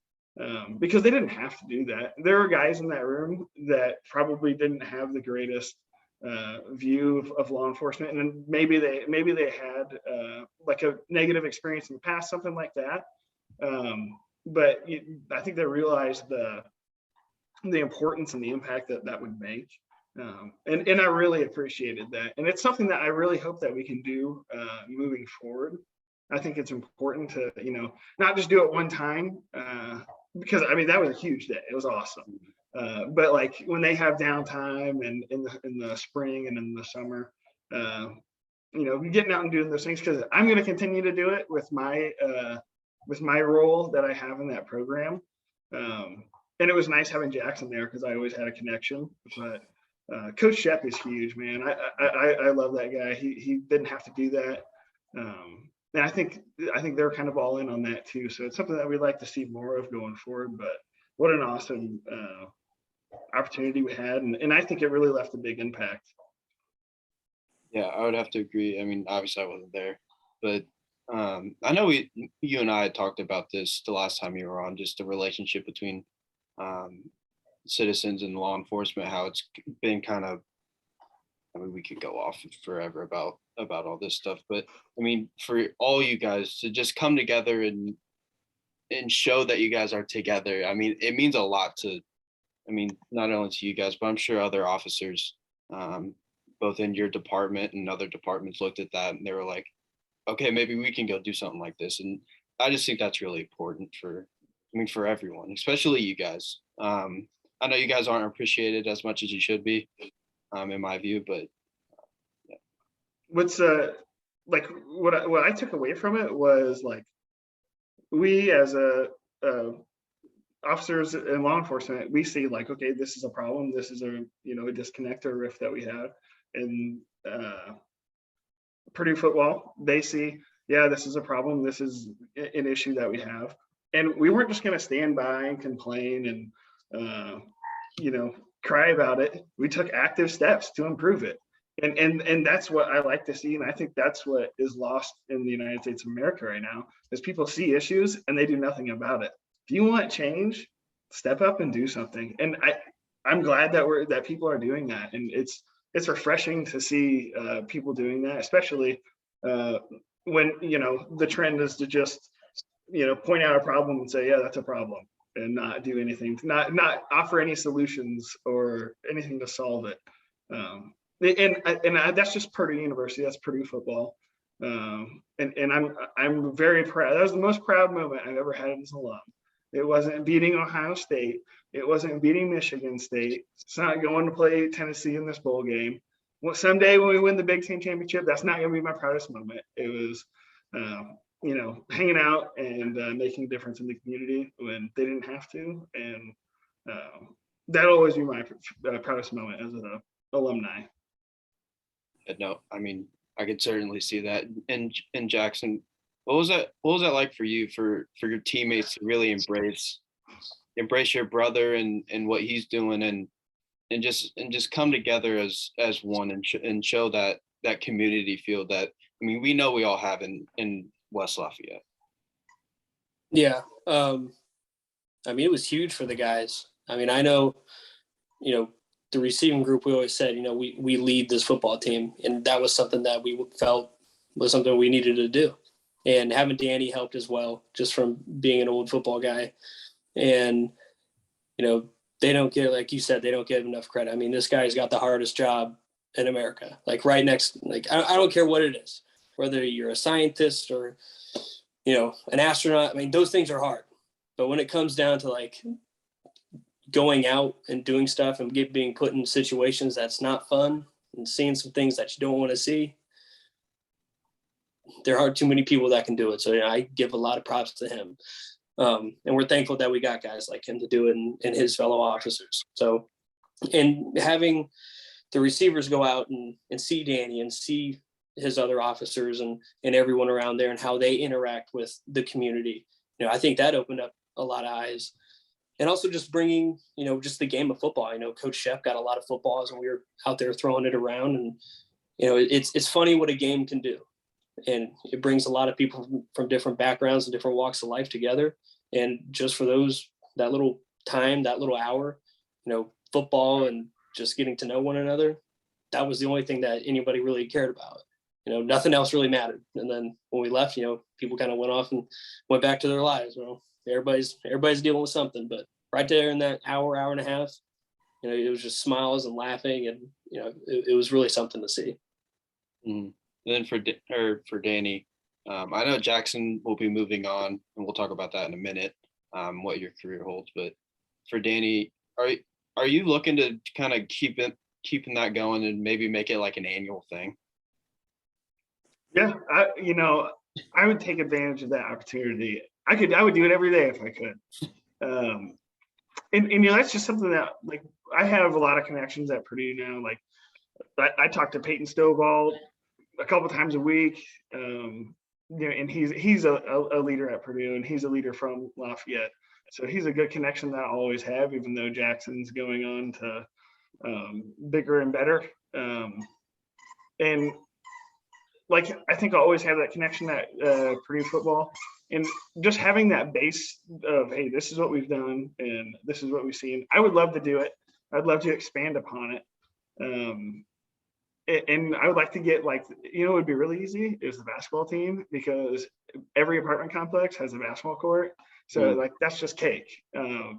because they didn't have to do that. There were guys in that room that probably didn't have the greatest view of law enforcement, and maybe they had like a negative experience in the past, something like that. But I think they realized the importance and the impact that would make. And I really appreciated that. And it's something that I really hope that we can do moving forward. I think it's important to, not just do it one time, because I mean, that was a huge day. It was awesome. But like when they have downtime and in the spring and in the summer, getting out and doing those things, because I'm going to continue to do it with my role that I have in that program. And it was nice having Jackson there because I always had a connection. But Coach Shep is huge, man. I love that guy. He didn't have to do that. And I think they're kind of all in on that too. So it's something that we'd like to see more of going forward. But what an awesome opportunity we had, and I think it really left a big impact. Yeah, I would have to agree. I mean, obviously I wasn't there, but I know you and I had talked about this the last time you were on, just the relationship between citizens and law enforcement, how it's been kind of, I mean, we could go off forever about all this stuff, but I mean, for all you guys to just come together and show that you guys are together, I mean, it means a lot to, I mean, not only to you guys, but I'm sure other officers, both in your department and other departments, looked at that and they were like, okay, maybe we can go do something like this. And I just think that's really important for everyone, especially you guys. I know you guys aren't appreciated as much as you should be, in my view, but yeah. What's like what I took away from it was like, we as officers in law enforcement, we see like, okay, this is a problem. This is a disconnect or rift that we have. And Purdue football, they see, yeah, this is a problem. This is an issue that we have. And we weren't just going to stand by and complain and, cry about it. We took active steps to improve it. And that's what I like to see. And I think that's what is lost in the United States of America right now, is people see issues and they do nothing about it. If you want change, step up and do something. And I'm glad that people are doing that. And it's refreshing to see people doing that, especially when, the trend is to just, point out a problem and say, yeah, that's a problem, and not do anything, not offer any solutions or anything to solve it. And that's just Purdue University. That's Purdue football. And I'm very proud. That was the most proud moment I've ever had as an alum. It wasn't beating Ohio State. It wasn't beating Michigan State. It's not going to play Tennessee in this bowl game. Well, someday when we win the Big Ten championship, that's not going to be my proudest moment. It was, hanging out and making a difference in the community when they didn't have to. And that'll always be my proudest moment as an alumni. No, I mean, I could certainly see that. And Jackson, what was that like for you, for your teammates to really embrace your brother and what he's doing, and just come together as one and show that community feel that, I mean, we know we all have in West Lafayette. Yeah. I mean, it was huge for the guys. I mean, I know, the receiving group, we always said, we lead this football team, and that was something that we felt was something we needed to do. And having Danny helped as well, just from being an old football guy. And, they don't get, like you said, they don't give enough credit. I mean, this guy's got the hardest job in America, like right next, like, I don't care what it is, whether you're a scientist or, an astronaut. I mean, those things are hard. But when it comes down to like going out and doing stuff and being put in situations that's not fun and seeing some things that you don't want to see, there aren't too many people that can do it. So I give a lot of props to him. And we're thankful that we got guys like him to do it and his fellow officers. So, and having the receivers go out and see Danny and see his other officers and everyone around there and how they interact with the community, I think that opened up a lot of eyes. And also just bringing, just the game of football. Coach Shep got a lot of footballs and we were out there throwing it around, and, it's funny what a game can do. And it brings a lot of people from different backgrounds and different walks of life together. And just for that little time, that little hour, football and just getting to know one another, that was the only thing that anybody really cared about. Nothing else really mattered. And then when we left, people kind of went off and went back to their lives. Well, everybody's dealing with something, but right there in that hour and a half, it was just smiles and laughing, and it was really something to see. Mm-hmm. And then for Danny, I know Jackson will be moving on, and we'll talk about that in a minute, what your career holds. But for Danny, are you looking to kind of keeping that going and maybe make it like an annual thing? Yeah, I would take advantage of that opportunity. I would do it every day if I could. And that's just something that, like, I have a lot of connections at Purdue now. Like, I talk to Peyton Stovall a couple times a week. And he's a leader at Purdue, and he's a leader from Lafayette. So he's a good connection that I'll always have, even though Jackson's going on to bigger and better. And like, I think I always have that connection at Purdue football, and just having that base of, hey, this is what we've done and this is what we've seen. I would love to do it. I'd love to expand upon it. And I would like to get, like, it would be really easy is the basketball team, because every apartment complex has a basketball court. So like, that's just cake. I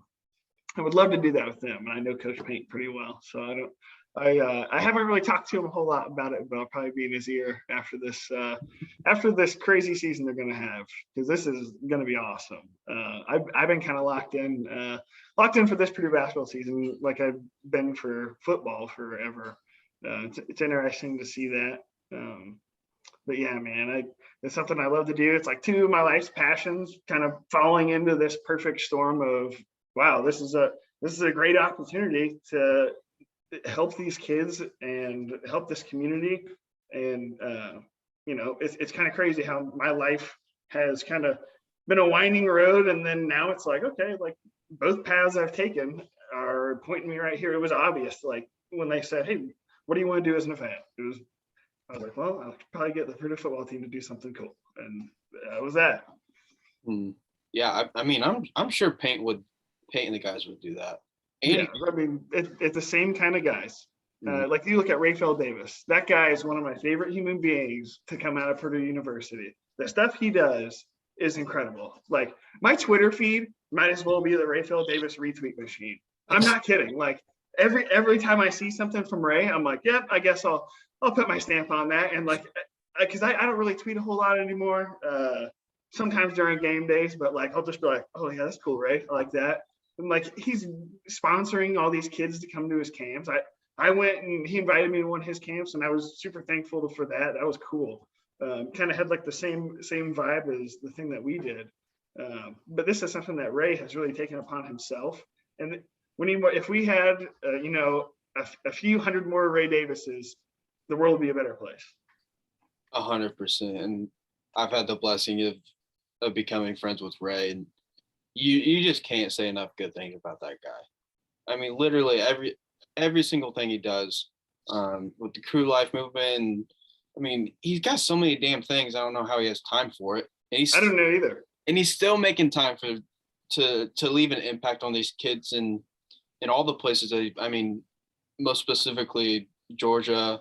would love to do that with them. And I know Coach Paint pretty well. So I haven't really talked to him a whole lot about it, but I'll probably be in his ear after this crazy season they're going to have, because this is going to be awesome. I've been kind of locked in for this Purdue basketball season, like I've been for football forever. It's interesting to see that. But yeah, man, it's something I love to do. It's like two of my life's passions kind of falling into this perfect storm of, wow, this is a great opportunity to help these kids and help this community. And it's kind of crazy how my life has kind of been a winding road, and then now it's like, okay, like both paths I've taken are pointing me right here. It was obvious, like when they said, hey, what do you want to do as an fan? I was like, well, I'll probably get the Purdue football team to do something cool, and that was that. Yeah, I mean, I'm sure Paint and the guys would do that. Yeah, I mean, it's the same kind of guys. Like you look at Raphael Davis, that guy is one of my favorite human beings to come out of Purdue University. The stuff he does is incredible. Like, my Twitter feed might as well be the Raphael Davis retweet machine. I'm not kidding. Like, every time I see something from Ray, I'm like, yep, I guess I'll put my stamp on that. And like, because I don't really tweet a whole lot anymore. Sometimes during game days, but like, I'll just be like, oh yeah, that's cool, Ray. I like that. And like, he's sponsoring all these kids to come to his camps. I went and he invited me to one of his camps, and I was super thankful for that. That was cool. Kind of had like the same vibe as the thing that we did. But this is something that Ray has really taken upon himself. And if we had, a few hundred more Ray Davises, the world would be a better place. 100%. And I've had the blessing of becoming friends with Ray, and you just can't say enough good things about that guy. I mean, literally every single thing he does with the crew life movement. And, I mean, he's got so many damn things. I don't know how he has time for it. And I don't know either. And he's still making time to leave an impact on these kids in all the places I mean, most specifically Georgia,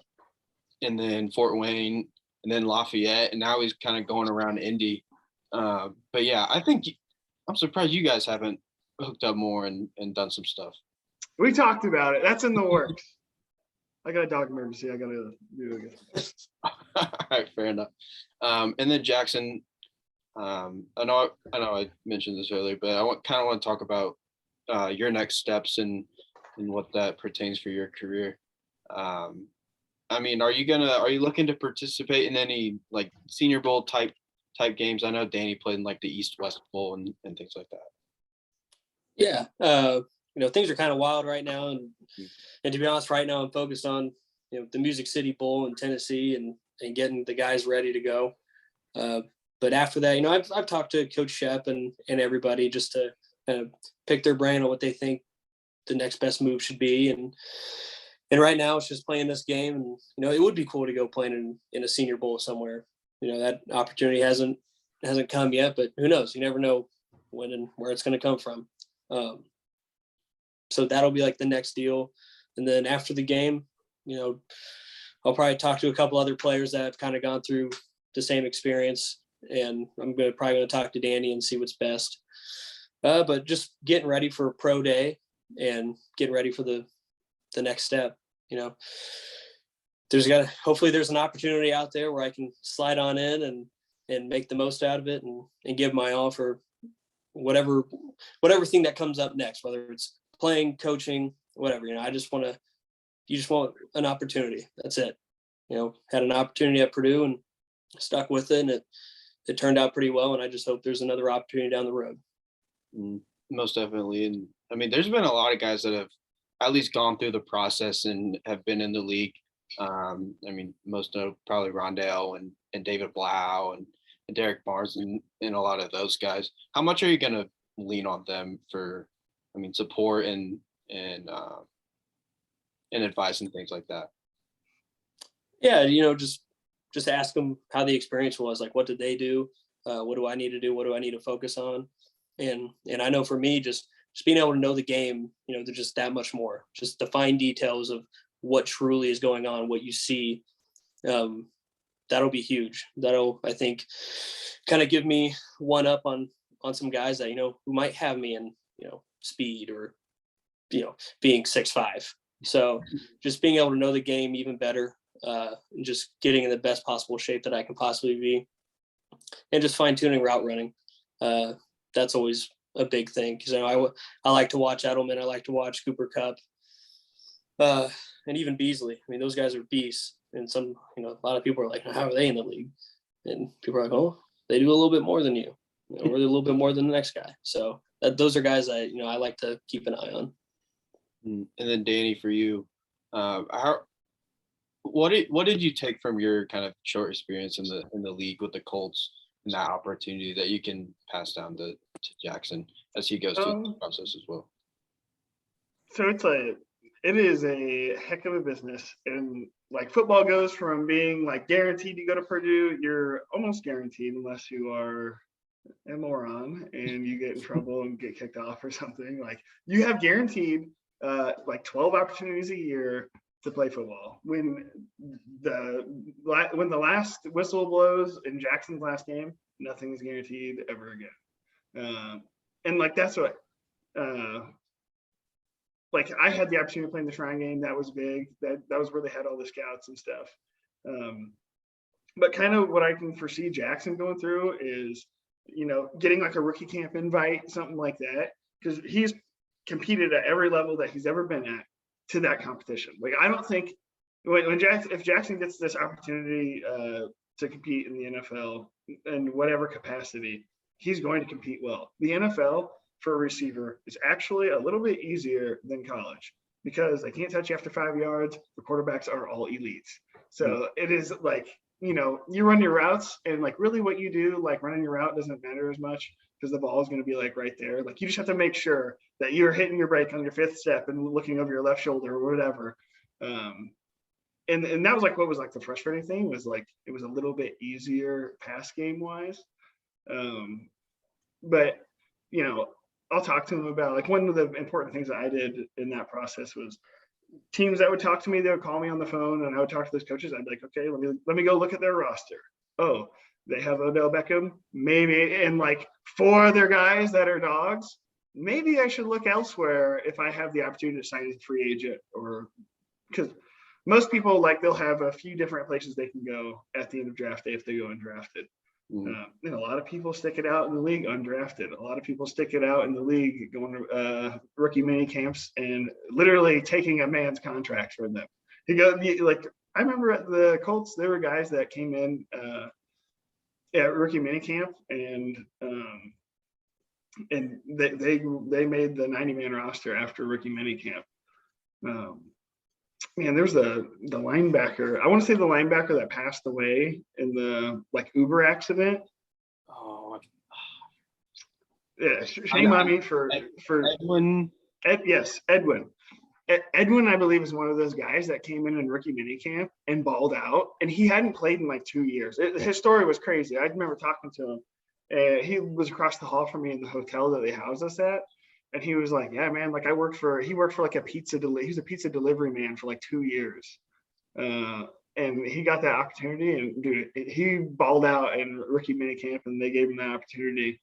and then Fort Wayne, and then Lafayette, and now he's kind of going around Indy. But yeah, I'm surprised you guys haven't hooked up more and done some stuff. We talked about it. That's in the works. I got a dog emergency. I got to do it again. All right, fair enough. And then Jackson, I know I mentioned this earlier, but I kind of want to talk about your next steps and what that pertains for your career. I mean, are you looking to participate in any like Senior Bowl type games? I know Danny played in like the East-West Bowl and things like that. Yeah. Things are kind of wild right now. And to be honest, right now I'm focused on, the Music City Bowl in Tennessee and getting the guys ready to go. But after that, I've talked to Coach Shep and everybody just to kind of pick their brain on what they think the next best move should be. And right now it's just playing this game. And, it would be cool to go playing in a Senior Bowl somewhere. That opportunity hasn't come yet, but who knows? You never know when and where it's going to come from. So that'll be like the next deal. And then after the game, I'll probably talk to a couple other players that have kind of gone through the same experience. And I'm probably going to talk to Danny and see what's best. But just getting ready for pro day and getting ready for the next step. Hopefully there's an opportunity out there where I can slide on in and make the most out of it and give my all for whatever thing that comes up next, whether it's playing, coaching, whatever. You just want an opportunity. That's it. Had an opportunity at Purdue and stuck with it, and it turned out pretty well. And I just hope there's another opportunity down the road. Most definitely. And I mean, there's been a lot of guys that have at least gone through the process and have been in the league. I mean, most of probably Rondell and David Blau and Derek Barnes and a lot of those guys. How much are you going to lean on them for, support and advice and things like that. Yeah, just ask them how the experience was. Like, what did they do? What do I need to do? What do I need to focus on? And I know for me, just being able to know the game, there's just that much more. Just the fine details of what truly is going on, what you see. That'll be huge. That'll, I think, kind of give me one up on some guys that, who might have me in, speed or, being 6'5". So just being able to know the game even better, and just getting in the best possible shape that I can possibly be, and just fine tuning route running. That's always a big thing, because I like to watch Edelman. I like to watch Cooper Kupp, and even Beasley. Those guys are beasts. And some, a lot of people are like, how are they in the league? And people are like, oh, they do a little bit more than you, or they're a little bit more than the next guy. So those are guys I like to keep an eye on. And then Danny, for you, what did you take from your kind of short experience in the league with the Colts and that opportunity that you can pass down to Jackson as he goes through the process as well? So it is a heck of a business. And like football goes from being like guaranteed to go to Purdue, you're almost guaranteed unless you are a moron and you get in trouble and get kicked off or something. Like you have guaranteed like 12 opportunities a year to play football. When the last whistle blows in Jackson's last game, nothing is guaranteed ever again. And like that's what like I had the opportunity to play in the Shrine Game. That was big. That was where they had all the scouts and stuff. But kind of what I can foresee Jackson going through is, getting like a rookie camp invite, something like that, because he's competed at every level that he's ever been at to that competition. Like I don't think if Jackson gets this opportunity to compete in the NFL in whatever capacity, he's going to compete well. The NFL for a receiver is actually a little bit easier than college because they can't touch you after 5 yards. The quarterbacks are all elites. So it is like, you run your routes and like really what you do, like running your route doesn't matter as much because the ball is going to be like right there. Like you just have to make sure that you're hitting your brake on your fifth step and looking over your left shoulder or whatever. And that was like, what was like the frustrating thing was like, it was a little bit easier pass game wise. But, I'll talk to them about like one of the important things that I did in that process was teams that would talk to me, they would call me on the phone and I would talk to those coaches. I'd be like, okay, let me go look at their roster. Oh, they have Odell Beckham, maybe, and like 4 other guys that are dogs. Maybe I should look elsewhere if I have the opportunity to sign as a free agent, or because most people like they'll have a few different places they can go at the end of draft day if they go undrafted. And a lot of people stick it out in the league undrafted. A lot of people stick it out in the league going to rookie mini camps and literally taking a man's contract from them. Like I remember at the Colts, there were guys that came in at rookie mini camp and they made the 90-man roster after rookie mini camp. Man, there's the linebacker. I want to say the linebacker that passed away in the like Uber accident. Oh, yeah. Shame on me for Edwin. Edwin. Edwin, I believe, is one of those guys that came in rookie minicamp and balled out, and he hadn't played in like 2 years. His story was crazy. I remember talking to him. He was across the hall from me in the hotel that they housed us at. And he was like, yeah, man, like he worked for like a he was a pizza delivery man for like 2 years. And he got that opportunity and dude, he balled out in rookie minicamp and they gave him that opportunity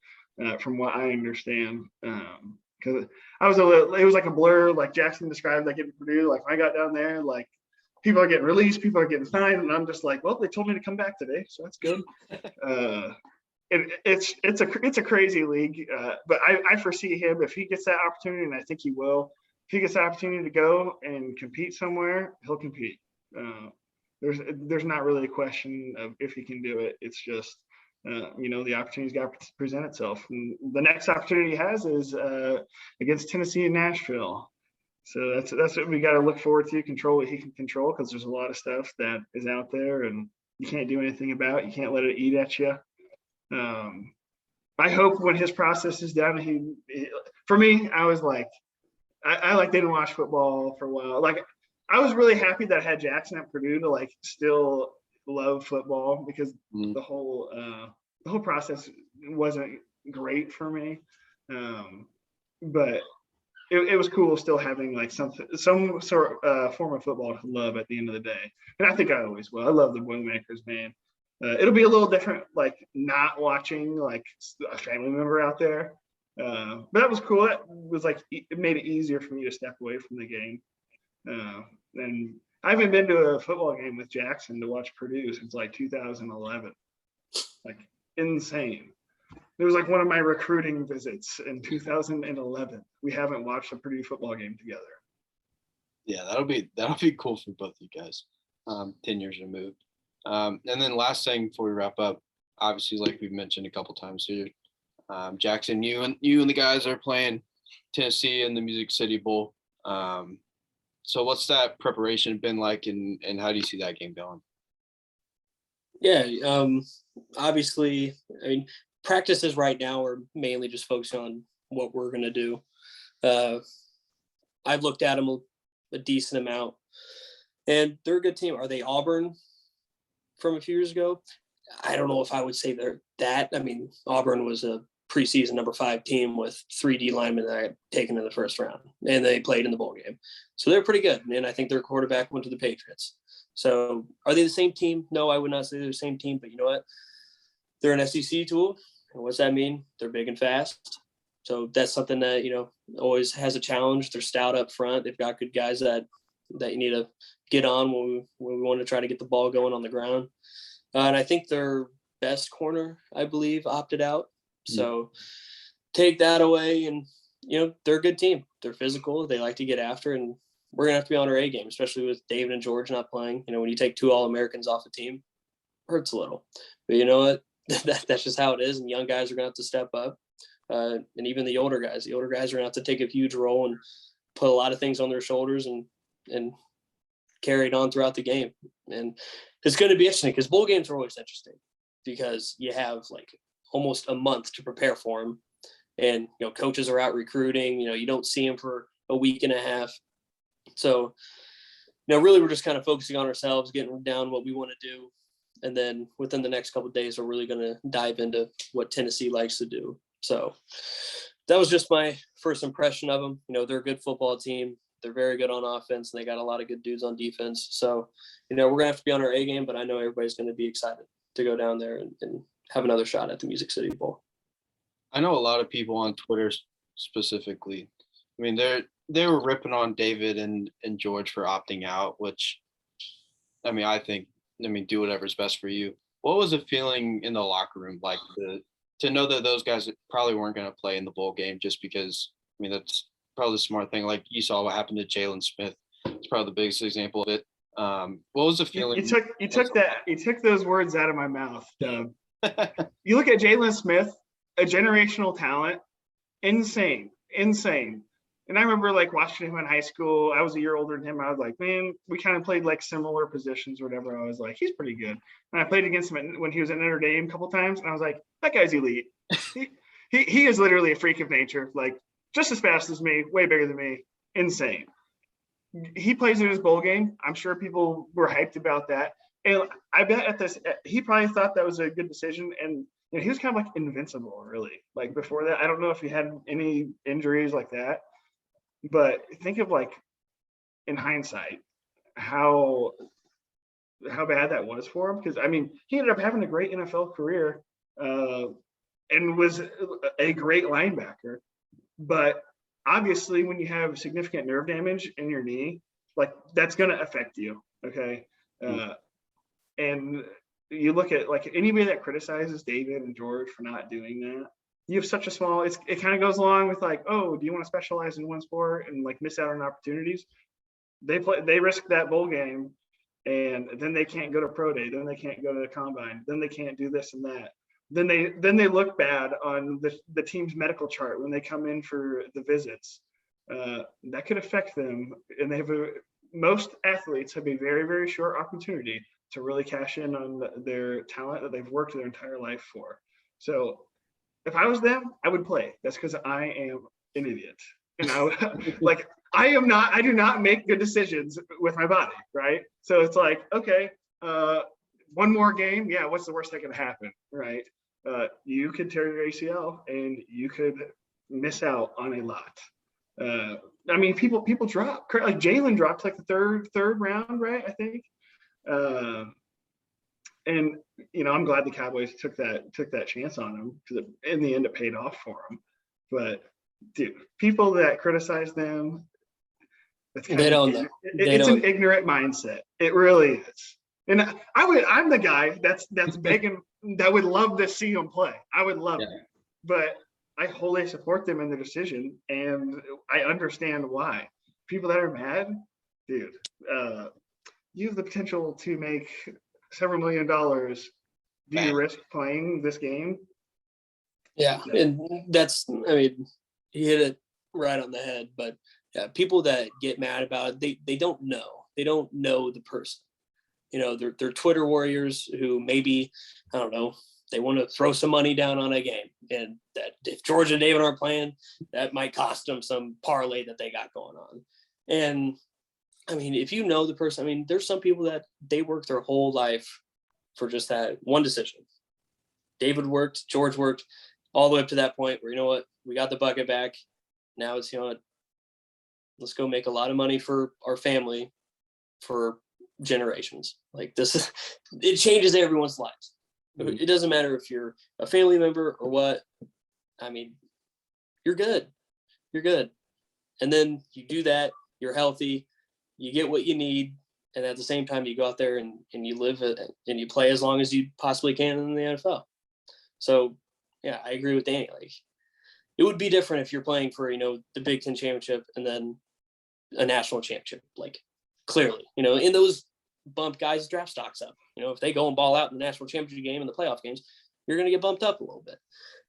from what I understand. Cause it was like a blur, like Jackson described, like at Purdue, like when I got down there, like people are getting released, people are getting signed. And I'm just like, well, they told me to come back today. So that's good. It's a crazy league, but I foresee him if he gets that opportunity, and I think he will. If he gets the opportunity to go and compete somewhere, he'll compete. There's not really a question of if he can do it. It's just the opportunity's got to present itself. And the next opportunity he has is against Tennessee and Nashville. So that's what we got to look forward to. Control what he can control, because there's a lot of stuff that is out there and you can't do anything about. You can't let it eat at you. I hope when his process is done, he for me, I was like, I like didn't watch football for a while. Like I was really happy that I had Jackson at Purdue to like still love football because the whole process wasn't great for me. But it was cool still having like some sort of form of football to love at the end of the day. And I think I always will. I love the Boilermakers, man. It'll be a little different, like not watching like a family member out there. But that was cool. That was like, it made it easier for me to step away from the game. And I haven't been to a football game with Jackson to watch Purdue since like 2011. Like insane. It was like one of my recruiting visits in 2011. We haven't watched a Purdue football game together. Yeah, that'll be cool for both of you guys. 10 years removed. And then last thing before we wrap up, obviously, like we've mentioned a couple times here, Jackson, you and the guys are playing Tennessee in the Music City Bowl. So what's that preparation been like, and how do you see that game going? Yeah, obviously, I mean, practices right now are mainly just focusing on what we're going to do. I've looked at them a decent amount, and they're a good team. Are they Auburn from a few years ago? I don't know if I would say they're that. I mean, Auburn was a preseason number 5 team with 3 D linemen that I had taken in the first round, and they played in the bowl game. So they're pretty good, and I think their quarterback went to the Patriots. So are they the same team? No, I would not say they're the same team, but you know what? They're an SEC tool. And what's that mean? They're big and fast. So that's something that, you know, always has a challenge. They're stout up front. They've got good guys that you need to get on when we want to try to get the ball going on the ground. And I think their best corner, I believe, opted out. So take that away, and, you know, they're a good team. They're physical. They like to get after, and we're going to have to be on our A game, especially with David and George not playing. You know, when you take 2 All-Americans off a team, it hurts a little. But you know what? That's just how it is, and young guys are going to have to step up. And even the older guys are going to have to take a huge role and put a lot of things on their shoulders and carry it on throughout the game. And it's going to be interesting because bowl games are always interesting because you have like almost a month to prepare for them. And, you know, coaches are out recruiting, you know, you don't see them for a week and a half. So, you know, really we're just kind of focusing on ourselves, getting down what we want to do. And then within the next couple of days, we're really going to dive into what Tennessee likes to do. So that was just my first impression of them. You know, they're a good football team. They're very good on offense, and they got a lot of good dudes on defense. So, you know, we're going to have to be on our A game, but I know everybody's going to be excited to go down there and have another shot at the Music City Bowl. I know a lot of people on Twitter specifically. I mean, they were ripping on David and George for opting out, which, I mean, do whatever's best for you. What was the feeling in the locker room like to know that those guys probably weren't going to play in the bowl game just because, I mean, that's probably the smart thing. Like you saw what happened to Jalen Smith. It's probably the biggest example of it. What was the feeling? You took those words out of my mouth, Dub. You look at Jalen Smith, a generational talent, insane. And I remember like watching him in high school. I was a year older than him. I was like, man, we kind of played like similar positions or whatever. I was like, he's pretty good. And I played against him when he was at Notre Dame a couple times. And I was like, that guy's elite. he is literally a freak of nature. Like just as fast as me, way bigger than me. Insane. He plays in his bowl game. I'm sure people were hyped about that. And I bet he probably thought that was a good decision. And you know, he was kind of like invincible, really. Like before that, I don't know if he had any injuries like that. But think of like in hindsight how bad that was for him, because I mean he ended up having a great NFL career and was a great linebacker. But obviously when you have significant nerve damage in your knee, like that's going to affect you. Okay. And you look at like anybody that criticizes David and George for not doing that. You have such a small, it kind of goes along with like, oh, do you want to specialize in one sport and like miss out on opportunities? They risk that bowl game, and then they can't go to pro day, then they can't go to the combine, then they can't do this and that. Then they look bad on the team's medical chart when they come in for the visits. That could affect them, and most athletes have a very, very short opportunity to really cash in on their talent that they've worked their entire life for. So if I was them, I would play. That's because I am an idiot. And I would, like, I do not make good decisions with my body, right? So it's like, okay, one more game. Yeah, what's the worst that could happen, right? You could tear your ACL and you could miss out on a lot. I mean, people drop. Like Jalen dropped like the third round, right? I think. And I'm glad the Cowboys took that chance on him, because in the end it paid off for him. But dude, people that criticize them, They don't know. It's an ignorant mindset. It really is. And I'm the guy that's begging, that would love to see them play. I would love it, but I wholly support them in the decision, and I understand why. People that are mad, dude, you have the potential to make several $1 million. Do you risk playing this game? Yeah, and you hit it right on the head. But yeah, people that get mad about it, they don't know. They don't know the person. They're Twitter warriors who maybe, I don't know, they want to throw some money down on a game, and that if George and David aren't playing, that might cost them some parlay that they got going on. And I mean, if you know the person, I mean, there's some people that they work their whole life for just that one decision. David worked, George worked, all the way up to that point where, you know what, we got the bucket back. Now it's, let's go make a lot of money for our family for generations. Like this, it changes everyone's lives. It doesn't matter if you're a family member or what. I mean, you're good. You're good. And then you do that, you're healthy, you get what you need, and at the same time you go out there and you live it and you play as long as you possibly can in the NFL. So yeah, I agree with Danny. Like, it would be different if you're playing for, the Big Ten championship and then a national championship. Like, clearly, in those bump guys' draft stocks up. If they go and ball out in the national championship game and the playoff games, you're going to get bumped up a little bit.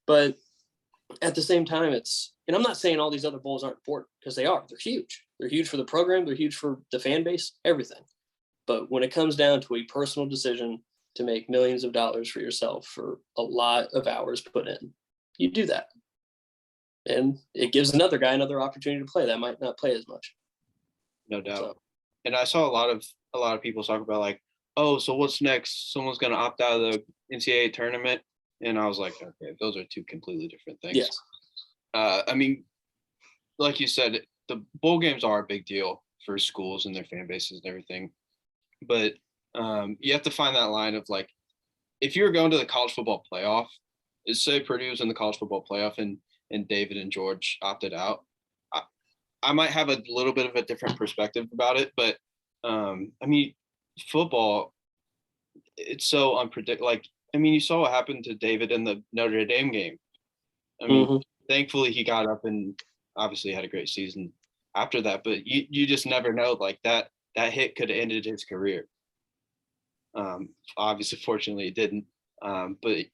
But at the same time, and I'm not saying all these other bowls aren't important, because they are. They're huge. They're huge for the program. They're huge for the fan base, everything. But when it comes down to a personal decision to make millions of dollars for yourself for a lot of hours put in, you do that. And it gives another guy another opportunity to play that might not play as much. No doubt. So, and I saw a lot of people talk about, like, oh, so what's next? Someone's going to opt out of the NCAA tournament. And I was like, okay, those are two completely different things. Yes. I mean, like you said, the bowl games are a big deal for schools and their fan bases and everything. But you have to find that line of, like, if you're going to the college football playoff, say Purdue's in the college football playoff and David and George opted out, I might have a little bit of a different perspective about it. But I mean, football, it's so unpredictable. Like, I mean, you saw what happened to David in the Notre Dame game. I mean, thankfully he got up and obviously had a great season after that. But you just never know. Like, that hit could have ended his career. Obviously, fortunately, it didn't. But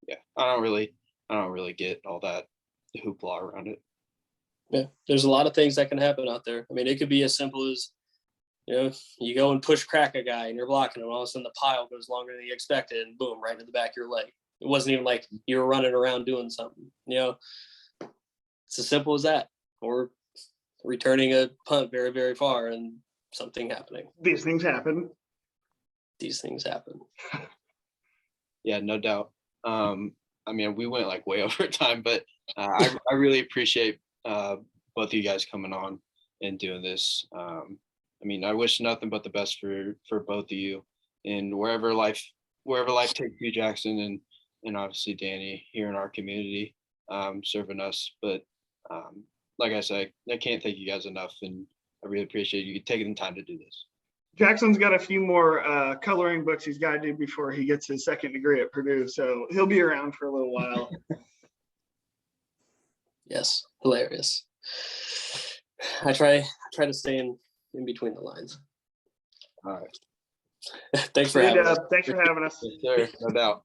yeah, I don't really get all that hoopla around it. Yeah, there's a lot of things that can happen out there. I mean, it could be as simple as, you go and push crack a guy and you're blocking him. All of a sudden the pile goes longer than you expected, and boom, right into the back of your leg. It wasn't even like you were running around doing something. It's as simple as that. Or returning a punt very, very far and something happening. These things happen. Yeah, no doubt. I mean, we went like way over time, but I really appreciate both of you guys coming on and doing this. I mean, I wish nothing but the best for both of you, and wherever life takes you, Jackson, and obviously Danny here in our community, serving us. But like I said, I can't thank you guys enough, and I really appreciate you taking the time to do this. Jackson's got a few more coloring books he's got to do before he gets his second degree at Purdue, so he'll be around for a little while. Yes, hilarious. I try to stay in between the lines. All right. Thanks for having us. Thanks for having us. Yes, sir. No doubt.